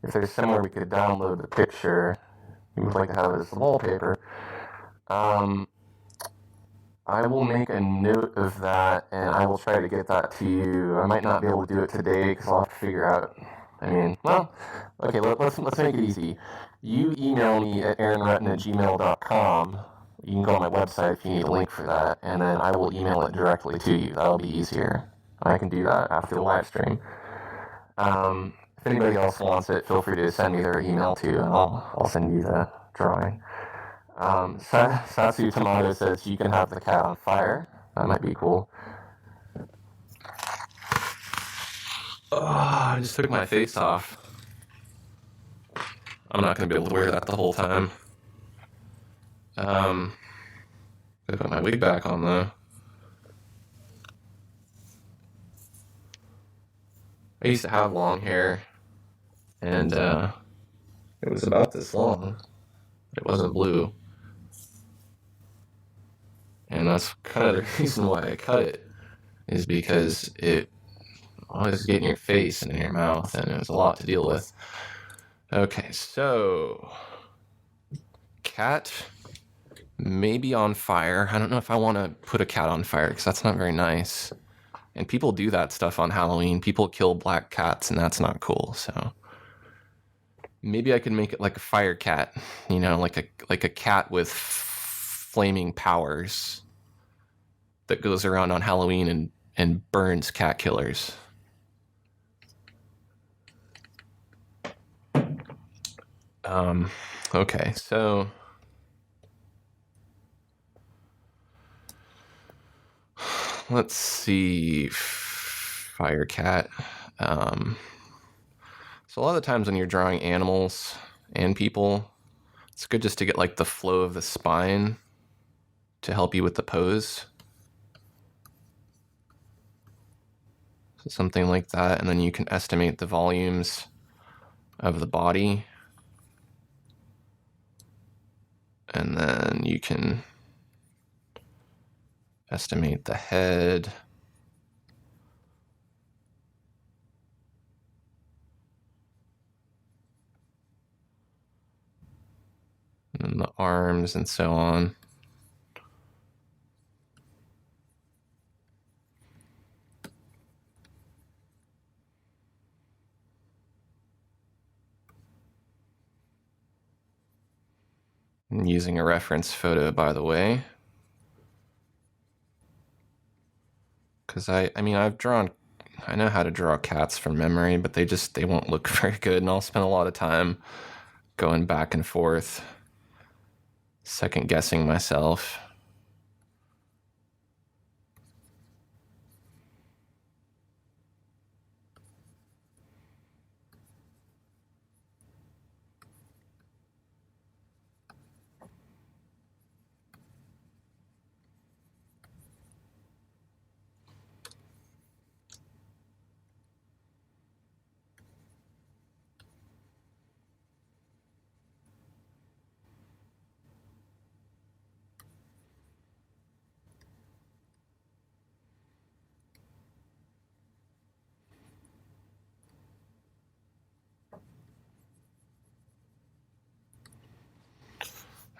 if there's somewhere we could download the picture he would like to have as wallpaper. I will make a note of that, and I will try to get that to you. I might not be able to do it today because I'll have to figure out. I mean, well, okay, let's make it easy. You email me at aaronrutten@gmail.com. You can go on my website if you need a link for that, and then I will email it directly to you. That'll be easier. I can do that after the live stream. If anybody else wants it, feel free to send me their email too, and I'll send you the drawing. Satsu Tomato says you can have the cat on fire. That might be cool. Oh, I just took my face off. I'm not going to be able to wear that the whole time. Gotta put my wig back on though. I used to have long hair, and it was about this long. It wasn't blue. And that's kind of the reason why I cut it, is because it always get in your face and in your mouth, and it was a lot to deal with. Okay, so cat maybe on fire. I don't know if I want to put a cat on fire because that's not very nice. And people do that stuff on Halloween. People kill black cats, and that's not cool. So maybe I could make it like a fire cat, you know, like a cat with flaming powers that goes around on Halloween and burns cat killers. Okay, so let's see, Firecat. So a lot of the times when you're drawing animals and people, it's good just to get like the flow of the spine to help you with the pose. So something like that, and then you can estimate the volumes of the body. And then you can estimate the head. And the arms and so on. I'm using a reference photo, by the way. Because I mean, I've drawn I know how to draw cats from memory, but they won't look very good, and I'll spend a lot of time going back and forth, second guessing myself.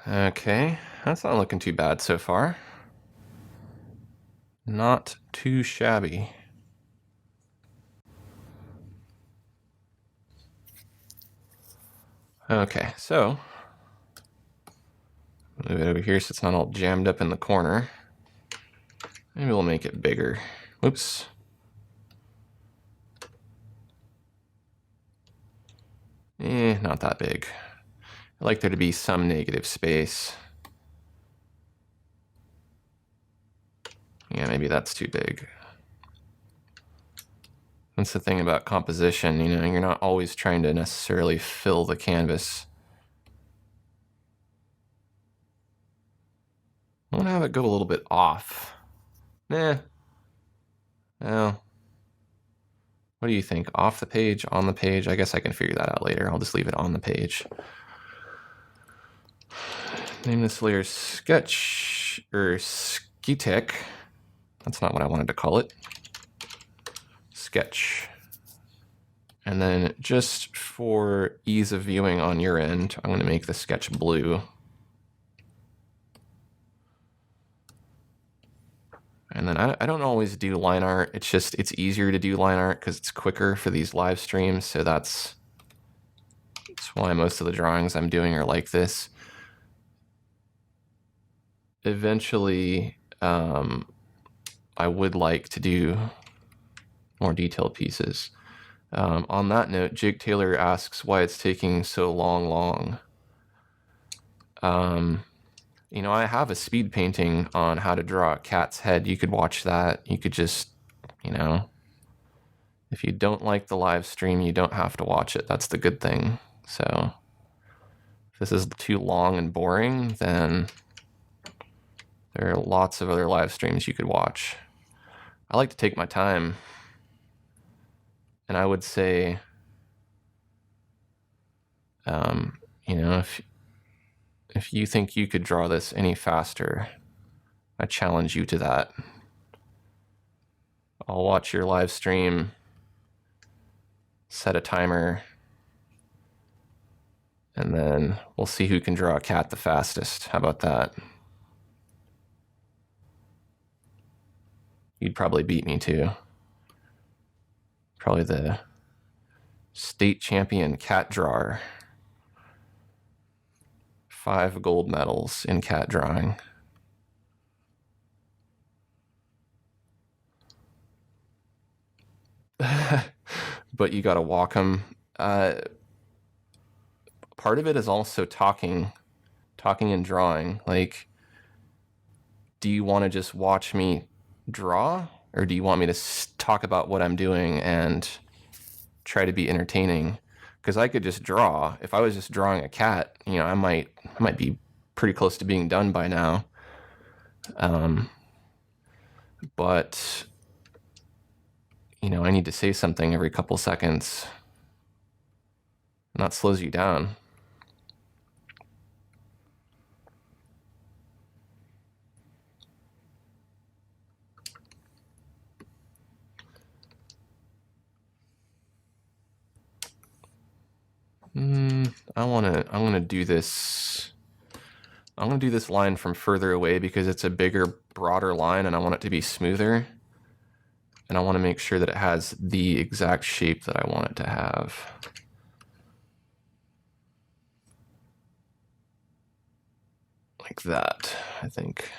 Okay, that's not looking too bad so far. Not too shabby. Okay, so move it over here so it's not all jammed up in the corner. Maybe we'll make it bigger. Whoops. Not that big. I like there to be some negative space. Yeah, maybe that's too big. That's the thing about composition, you know, you're not always trying to necessarily fill the canvas. I want to have it go a little bit off. No. What do you think? Off the page, on the page? I guess I can figure that out later. I'll just leave it on the page. Name this layer sketch or skitek. That's not what I wanted to call it. Sketch. And then just for ease of viewing on your end, I'm going to make the sketch blue. And then I don't always do line art. It's easier to do line art because it's quicker for these live streams. So that's why most of the drawings I'm doing are like this. Eventually, I would like to do more detailed pieces. On that note, Jake Taylor asks why it's taking so long. You know, I have a speed painting on how to draw a cat's head. You could watch that. You could just, you know, if you don't like the live stream, you don't have to watch it. That's the good thing. So if this is too long and boring, then there are lots of other live streams you could watch. I like to take my time. And I would say, you know, if you think you could draw this any faster, I challenge you to that. I'll watch your live stream, set a timer, and then we'll see who can draw a cat the fastest. How about that? You'd probably beat me too. Probably the state champion cat drawer. 5 gold medals in cat drawing. But you gotta walk them. Part of it is also talking and drawing. Like, do you want to just watch me draw, or do you want me to talk about what I'm doing and try to be entertaining? Because I could just draw. If I was just drawing a cat, you know, I might be pretty close to being done by now. But you know, I need to say something every couple seconds, and that slows you down. I'm gonna do this. I'm gonna do this line from further away because it's a bigger, broader line, and I want it to be smoother. And I want to make sure that it has the exact shape that I want it to have. Like that, I think.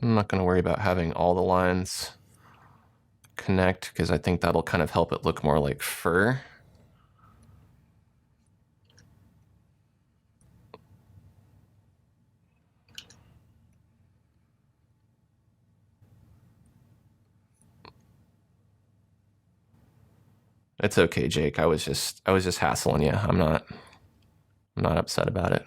I'm not going to worry about having all the lines connect because I think that'll kind of help it look more like fur. It's okay, Jake. I was just hassling you. I'm not upset about it.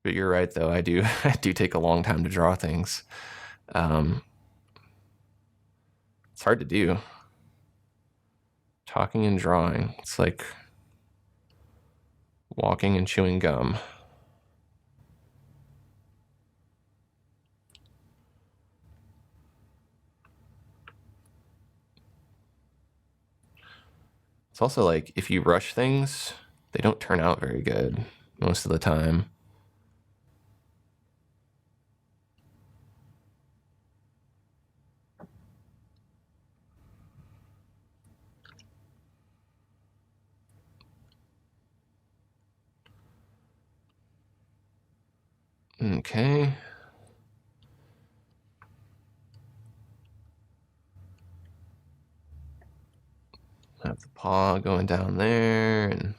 But you're right, though. I do take a long time to draw things. It's hard to do. Talking and drawing. It's like walking and chewing gum. It's also like if you rush things, they don't turn out very good most of the time. Okay. Have the paw going down there and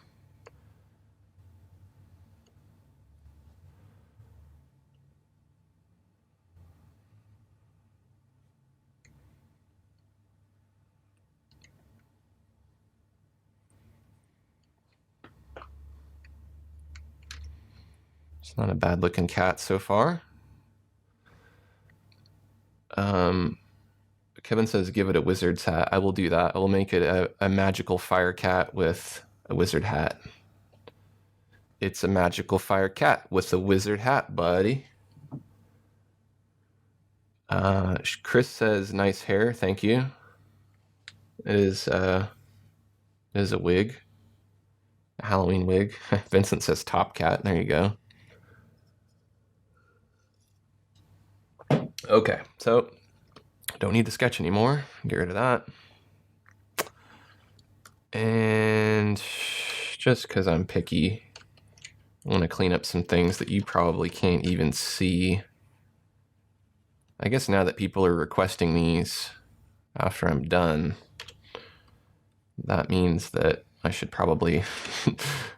it's not a bad looking cat so far. Kevin says give it a wizard's hat. I will do that. I will make it a magical fire cat with a wizard hat. It's a magical fire cat with a wizard hat, buddy. Chris says nice hair. Thank you. It is a wig, a Halloween wig. Vincent says top cat. There you go. Okay, so don't need the sketch anymore. Get rid of that. And just because I'm picky, I want to clean up some things that you probably can't even see. I guess now that people are requesting these after I'm done, that means that I should probably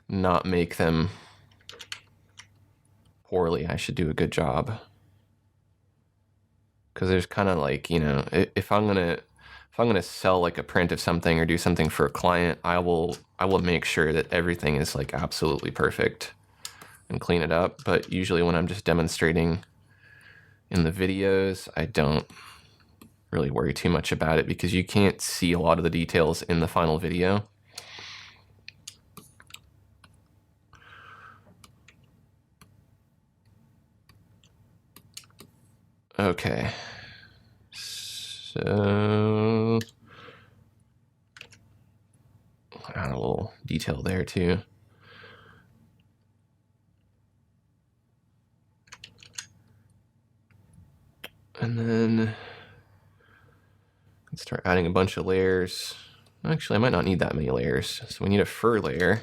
not make them poorly. I should do a good job. Because there's kind of like, you know, if I'm gonna sell like a print of something or do something for a client, I will make sure that everything is like absolutely perfect and clean it up. But usually when I'm just demonstrating in the videos, I don't really worry too much about it because you can't see a lot of the details in the final video. Okay. So got a little detail there too. And then let's start adding a bunch of layers. Actually, I might not need that many layers. So we need a fur layer.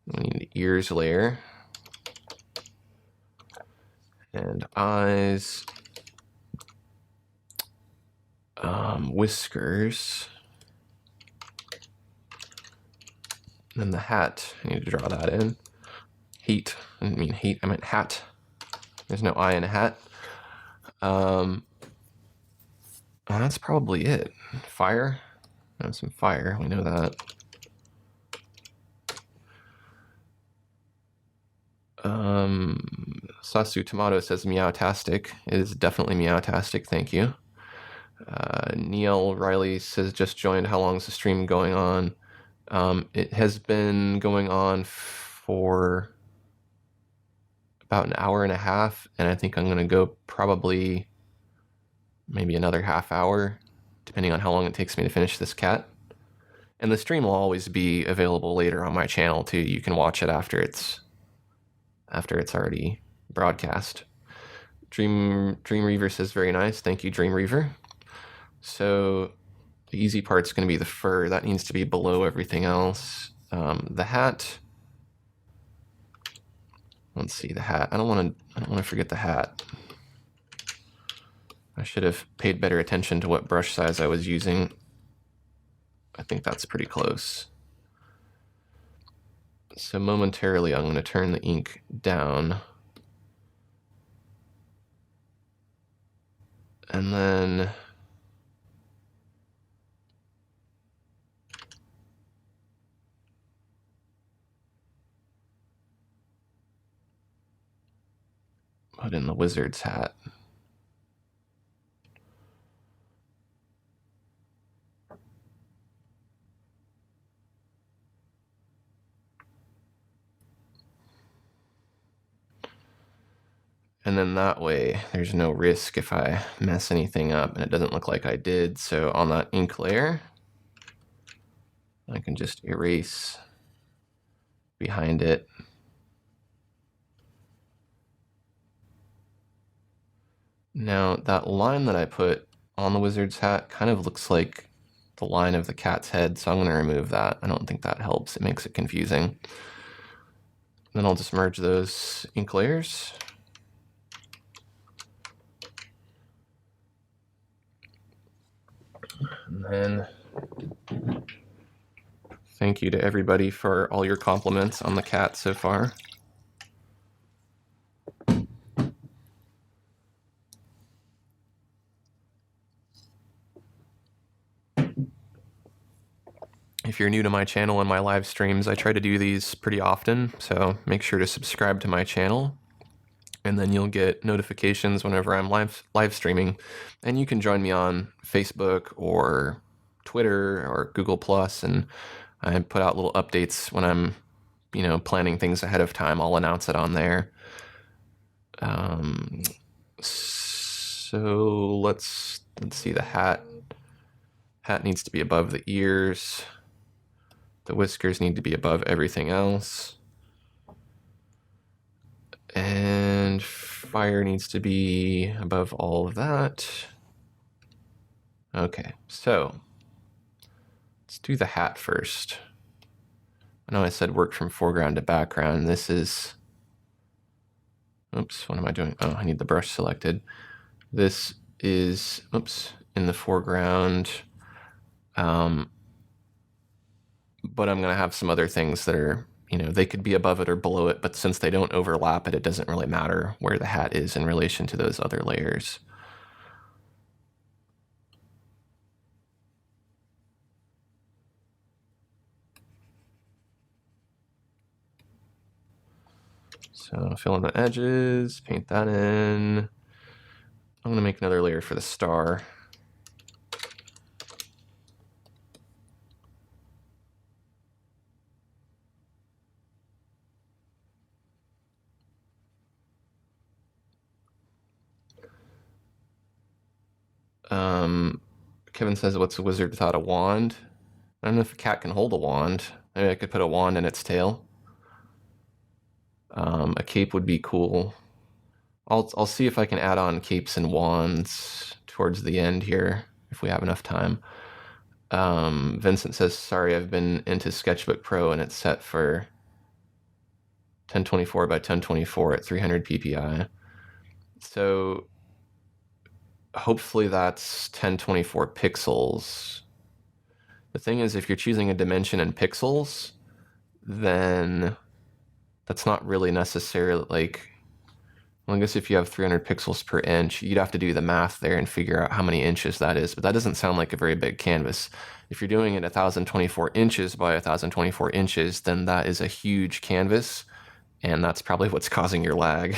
We need an ears layer. And eyes. Whiskers. And then the hat. I need to draw that in. Heat. I didn't mean heat, I meant hat. There's no eye in a hat. That's probably it. Fire. Some fire. We know that. Sasu Tomato says meowtastic. It is definitely meowtastic. Thank you. Neil Riley says just joined. How long is the stream going on? It has been going on for about an hour and a half, and I think I'm going to go probably maybe another half hour, depending on how long it takes me to finish this cat. And the stream will always be available later on my channel too. You can watch it after it's already broadcast. Dream Reaver says very nice. Thank you, Dream Reaver. So The easy part's going to be the fur. That needs to be below everything else. The hat. Let's see, the hat. I don't want to forget the hat. I should have paid better attention to what brush size I was using. I think that's pretty close. So momentarily, I'm going to turn the ink down. And then put in the wizard's hat. And then that way, there's no risk if I mess anything up and it doesn't look like I did. So on that ink layer, I can just erase behind it. Now, that line that I put on the wizard's hat kind of looks like the line of the cat's head, so I'm going to remove that. I don't think that helps. It makes it confusing. Then I'll just merge those ink layers. And then thank you to everybody for all your compliments on the cat so far. If you're new to my channel and my live streams, I try to do these pretty often, so make sure to subscribe to my channel, and then you'll get notifications whenever I'm live streaming. And you can join me on Facebook or Twitter or Google Plus, and I put out little updates when I'm, planning things ahead of time. I'll announce it on there. So let's see, the hat. Hat needs to be above the ears. The whiskers need to be above everything else. And fire needs to be above all of that. Okay, so let's do the hat first. I know I said work from foreground to background. This is, oops, what am I doing? Oh, I need the brush selected. This is, oops, in the foreground. But I'm going to have some other things that are, they could be above it or below it, but since they don't overlap it, it doesn't really matter where the hat is in relation to those other layers. So fill in the edges, paint that in. I'm going to make another layer for the star. Kevin says, what's a wizard without a wand? I don't know if a cat can hold a wand. Maybe I could put a wand in its tail. A cape would be cool. I'll see if I can add on capes and wands towards the end here, if we have enough time. Vincent says, sorry, I've been into Sketchbook Pro and it's set for 1024 by 1024 at 300 ppi. So hopefully that's 1024 pixels. The thing is, if you're choosing a dimension in pixels, then that's not really necessarily like, well, I guess if you have 300 pixels per inch, you'd have to do the math there and figure out how many inches that is, but that doesn't sound like a very big canvas. If you're doing it 1024 inches by 1024 inches, then that is a huge canvas, and that's probably what's causing your lag.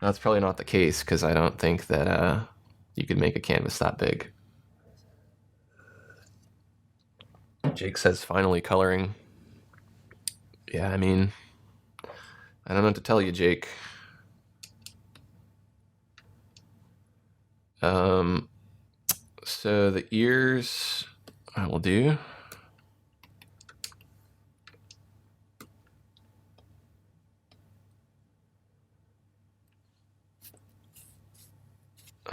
That's probably not the case, because I don't think that you could make a canvas that big. Jake says, finally coloring. Yeah, I mean, I don't know what to tell you, Jake. So the ears I will do.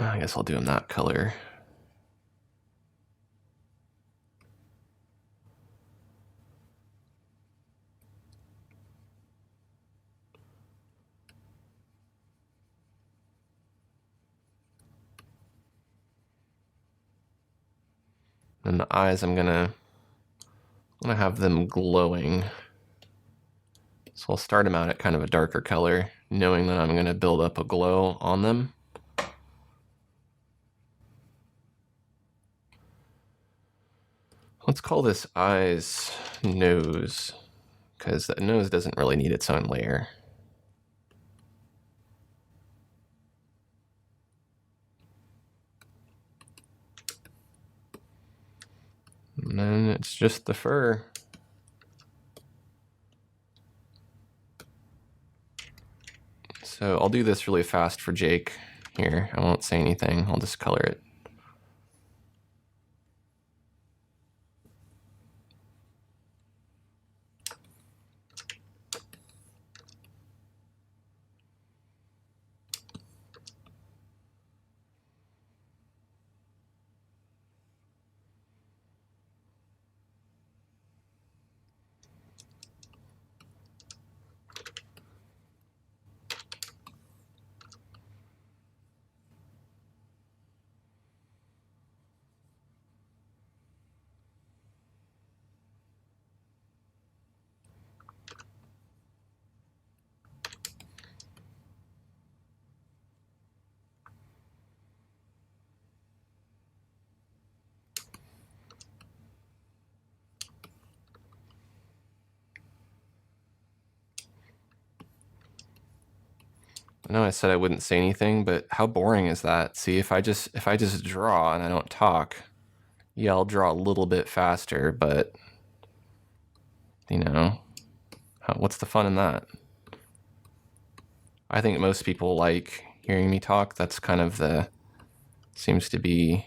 I guess I'll do them that color. And the eyes, I'm gonna have them glowing. So I'll start them out at kind of a darker color, knowing that I'm gonna build up a glow on them. Let's call this eyes nose, because the nose doesn't really need its own layer. And then it's just the fur. So I'll do this really fast for Jake here. I won't say anything, I'll just color it. I know I said I wouldn't say anything, but how boring is that? See, if I just draw and I don't talk, yeah, I'll draw a little bit faster, but you know, what's the fun in that? I think most people like hearing me talk. That's kind of seems to be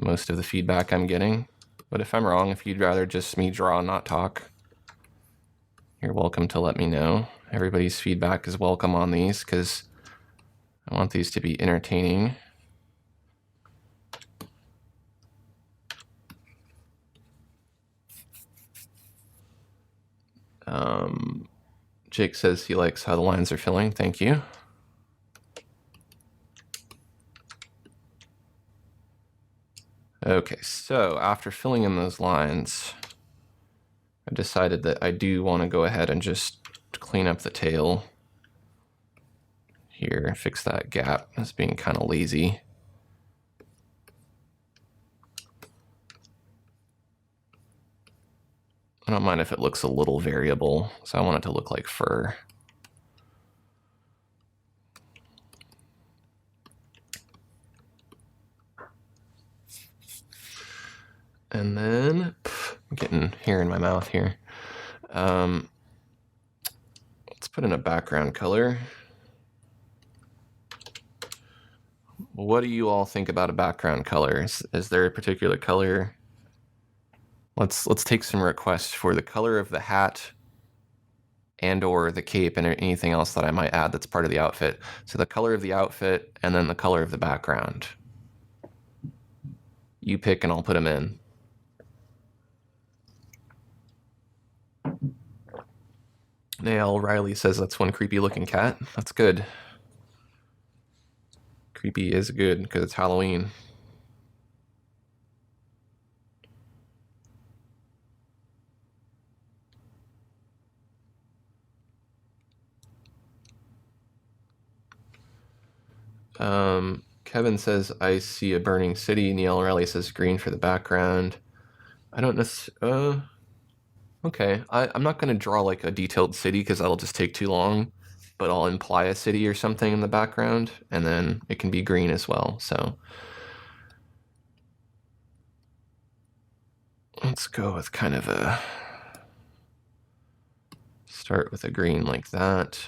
most of the feedback I'm getting. But if I'm wrong, if you'd rather just me draw and not talk, you're welcome to let me know. Everybody's feedback is welcome on these because I want these to be entertaining. Jake says he likes how the lines are filling. Thank you. Okay, so after filling in those lines, I decided that I do want to go ahead and just clean up the tail here, fix that gap. That's being kind of lazy. I don't mind if it looks a little variable, so I want it to look like fur. And then, I'm getting hair in my mouth here. Let's put in a background color. What do you all think about a background color? Is there a particular color? Let's take some requests for the color of the hat and or the cape and anything else that I might add that's part of the outfit. So the color of the outfit and then the color of the background. You pick and I'll put them in. Nail Riley says that's one creepy looking cat. That's good. Creepy is good because it's Halloween. Kevin says, I see a burning city. Neil Riley says green for the background. I don't necessarily... okay, I'm not going to draw like a detailed city because that'll just take too long, but I'll imply a city or something in the background, and then it can be green as well, so... let's go with kind of a... start with a green like that.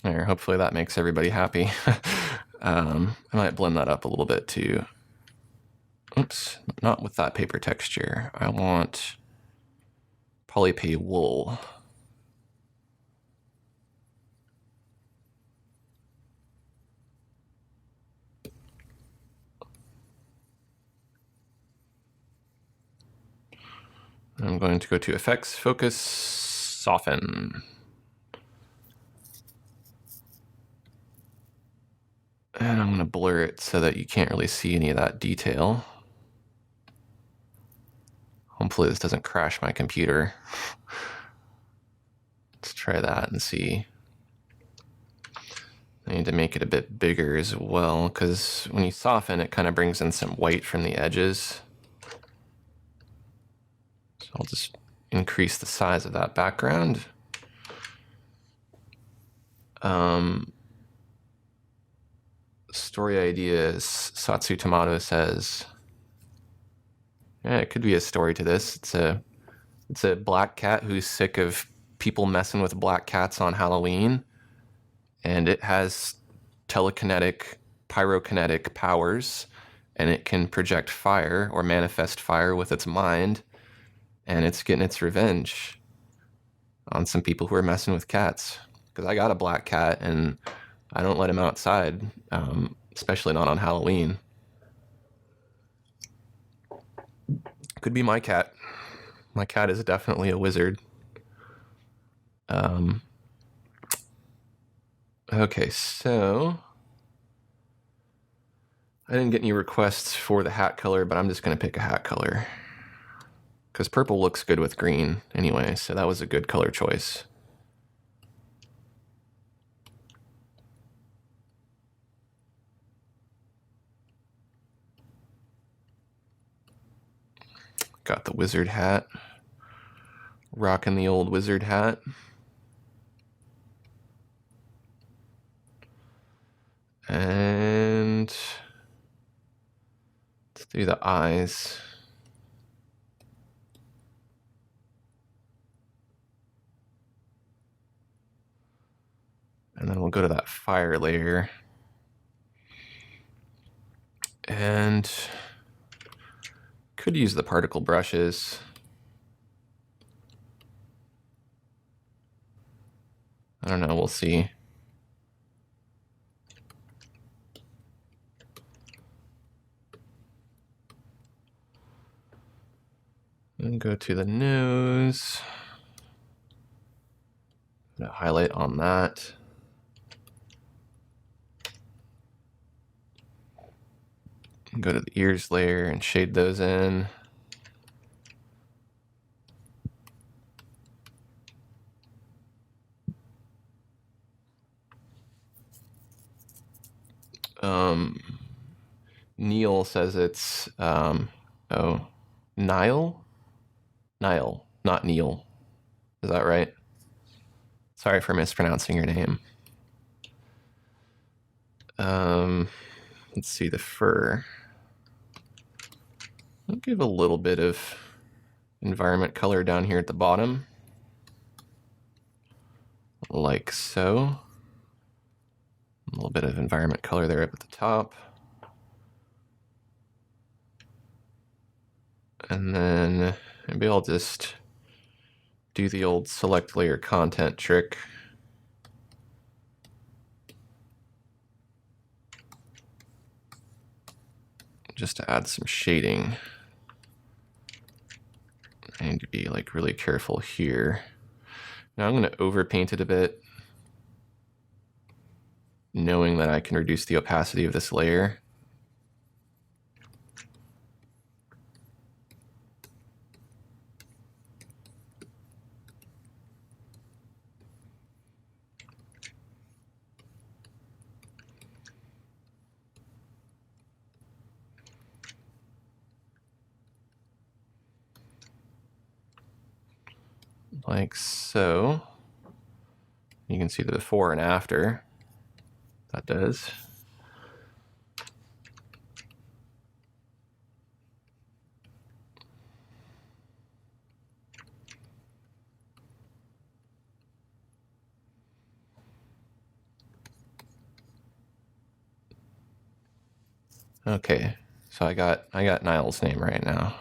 There, hopefully that makes everybody happy. I might blend that up a little bit too. Oops, not with that paper texture. I want polypay wool. I'm going to go to Effects, Focus, Soften. And I'm going to blur it so that you can't really see any of that detail. Hopefully this doesn't crash my computer. Let's try that and see. I need to make it a bit bigger as well, because when you soften, it kind of brings in some white from the edges. So I'll just increase the size of that background. Story ideas, Satsu Tomato says, yeah, it could be a story to this. It's a black cat who's sick of people messing with black cats on Halloween, and it has telekinetic, pyrokinetic powers, and it can project fire or manifest fire with its mind, and it's getting its revenge on some people who are messing with cats. Because I got a black cat, and I don't let him outside, especially not on Halloween. Could be my cat. My cat is definitely a wizard. Okay, so I didn't get any requests for the hat color, but I'm just going to pick a hat color. Because purple looks good with green anyway, so that was a good color choice. Got the wizard hat. Rocking the old wizard hat. And let's do the eyes. And then we'll go to that fire layer. And could use the particle brushes. I don't know, we'll see. And go to the nose. Put a highlight on that. Go to the ears layer and shade those in. Neil says it's Nile, not Neil. Is that right? Sorry for mispronouncing your name. Let's see the fur. I'll give a little bit of environment color down here at the bottom, like so. A little bit of environment color there up at the top. And then maybe I'll just do the old select layer content trick. Just to add some shading. I need to be like really careful here. Now I'm going to overpaint it a bit, knowing that I can reduce the opacity of this layer. Like so. You can see the before and after. That does. Okay, so I got Niall's name right now.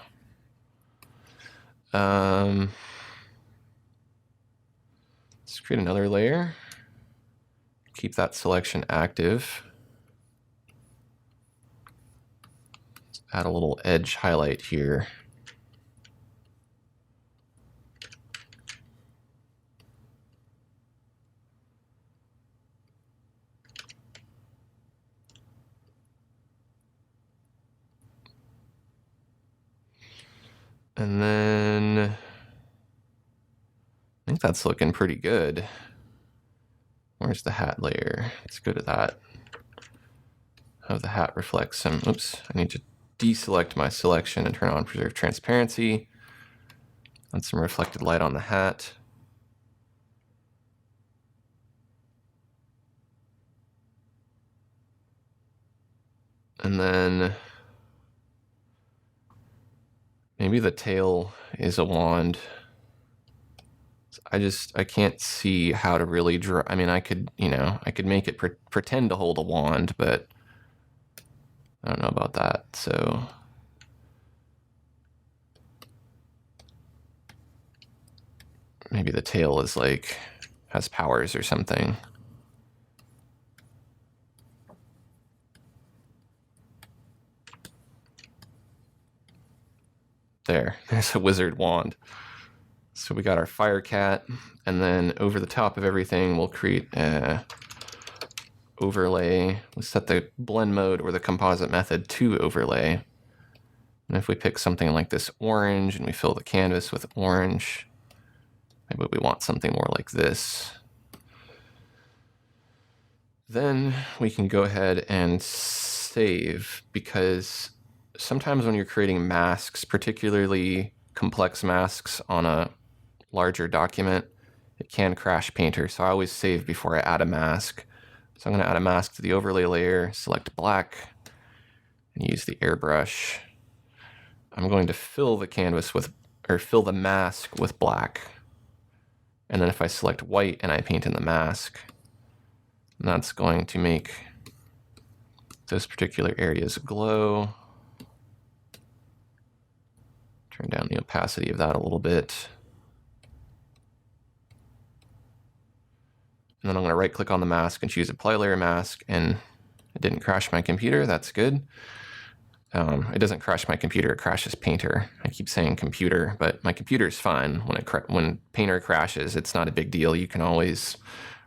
Let's create another layer. Keep that selection active. Let's add a little edge highlight here. And then I think that's looking pretty good. Where's the hat layer? Let's go to that. Have the hat reflect some, oops, I need to deselect my selection and turn on preserve transparency. And some reflected light on the hat. And then maybe the tail is a wand. I can't see how to really draw. I mean, I could make it pretend to hold a wand, but I don't know about that. So maybe the tail is like, has powers or something. There's a wizard wand. So we got our fire cat, and then over the top of everything, we'll create a overlay. We'll set the blend mode or the composite method to overlay. And if we pick something like this orange and we fill the canvas with orange, maybe we want something more like this. Then we can go ahead and save, because sometimes when you're creating masks, particularly complex masks on a larger document, it can crash Painter. So I always save before I add a mask. So I'm going to add a mask to the overlay layer, select black, and use the airbrush. I'm going to fill the canvas with, or fill the mask with black. And then if I select white and I paint in the mask, that's going to make those particular areas glow. Turn down the opacity of that a little bit. And then I'm going to right click on the mask and choose apply layer mask, and it didn't crash my computer. That's good. It doesn't crash my computer, it crashes Painter. I keep saying computer, but my computer is fine. When Painter crashes, it's not a big deal. You can always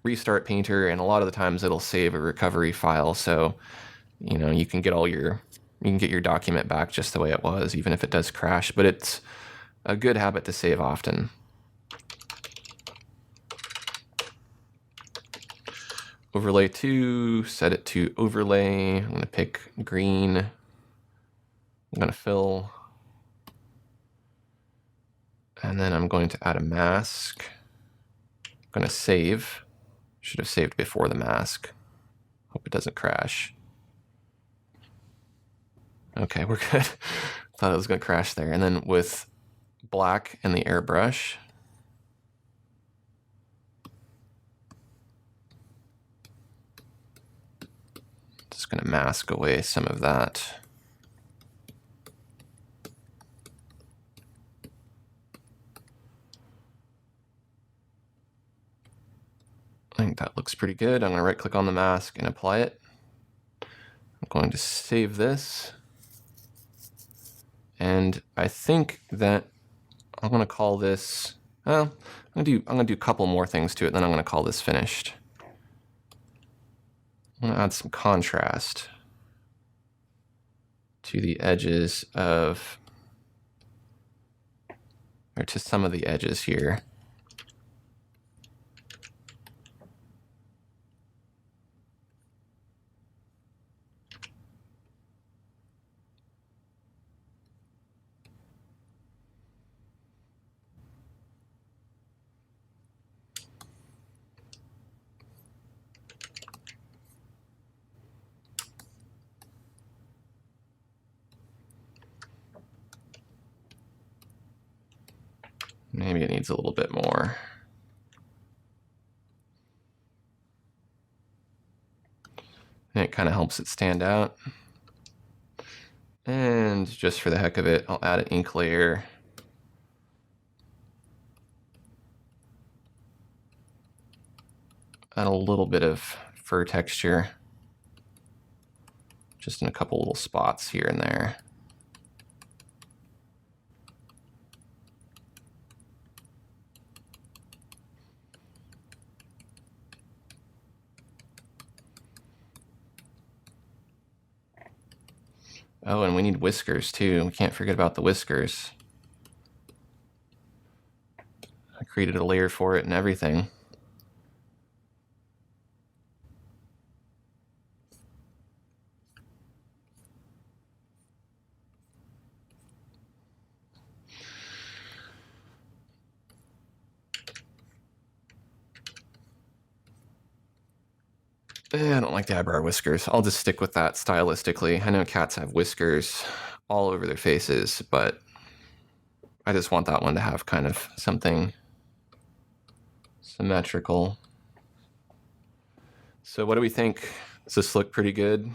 restart Painter, and a lot of the times it'll save a recovery file, so you can get your document back just the way it was, even if it does crash. But it's a good habit to save often. Overlay 2, set it to overlay. I'm going to pick green. I'm going to fill. And then I'm going to add a mask. I'm going to save. Should have saved before the mask. Hope it doesn't crash. Okay, we're good. Thought it was going to crash there. And then with black and the airbrush, just going to mask away some of that. I think that looks pretty good. I'm going to right click on the mask and apply it. I'm going to save this. And I think that I'm going to call this, well, I'm going to do a couple more things to it, then I'm going to call this finished. I'm going to add some contrast to the edges of, or to some of the edges here. Maybe it needs a little bit more. And it kind of helps it stand out. And just for the heck of it, I'll add an ink layer. Add a little bit of fur texture, just in a couple little spots here and there. Oh, and we need whiskers too. We can't forget about the whiskers. I created a layer for it and everything. I don't like the eyebrow whiskers. I'll just stick with that stylistically. I know cats have whiskers all over their faces, but I just want that one to have kind of something symmetrical. So what do we think? Does this look pretty good?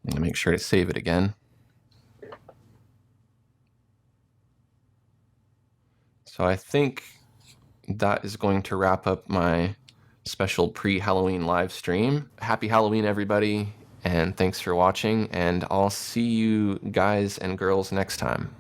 I'm gonna make sure to save it again. So I think that is going to wrap up my special pre-Halloween live stream. Happy Halloween, everybody, and thanks for watching, and I'll see you guys and girls next time.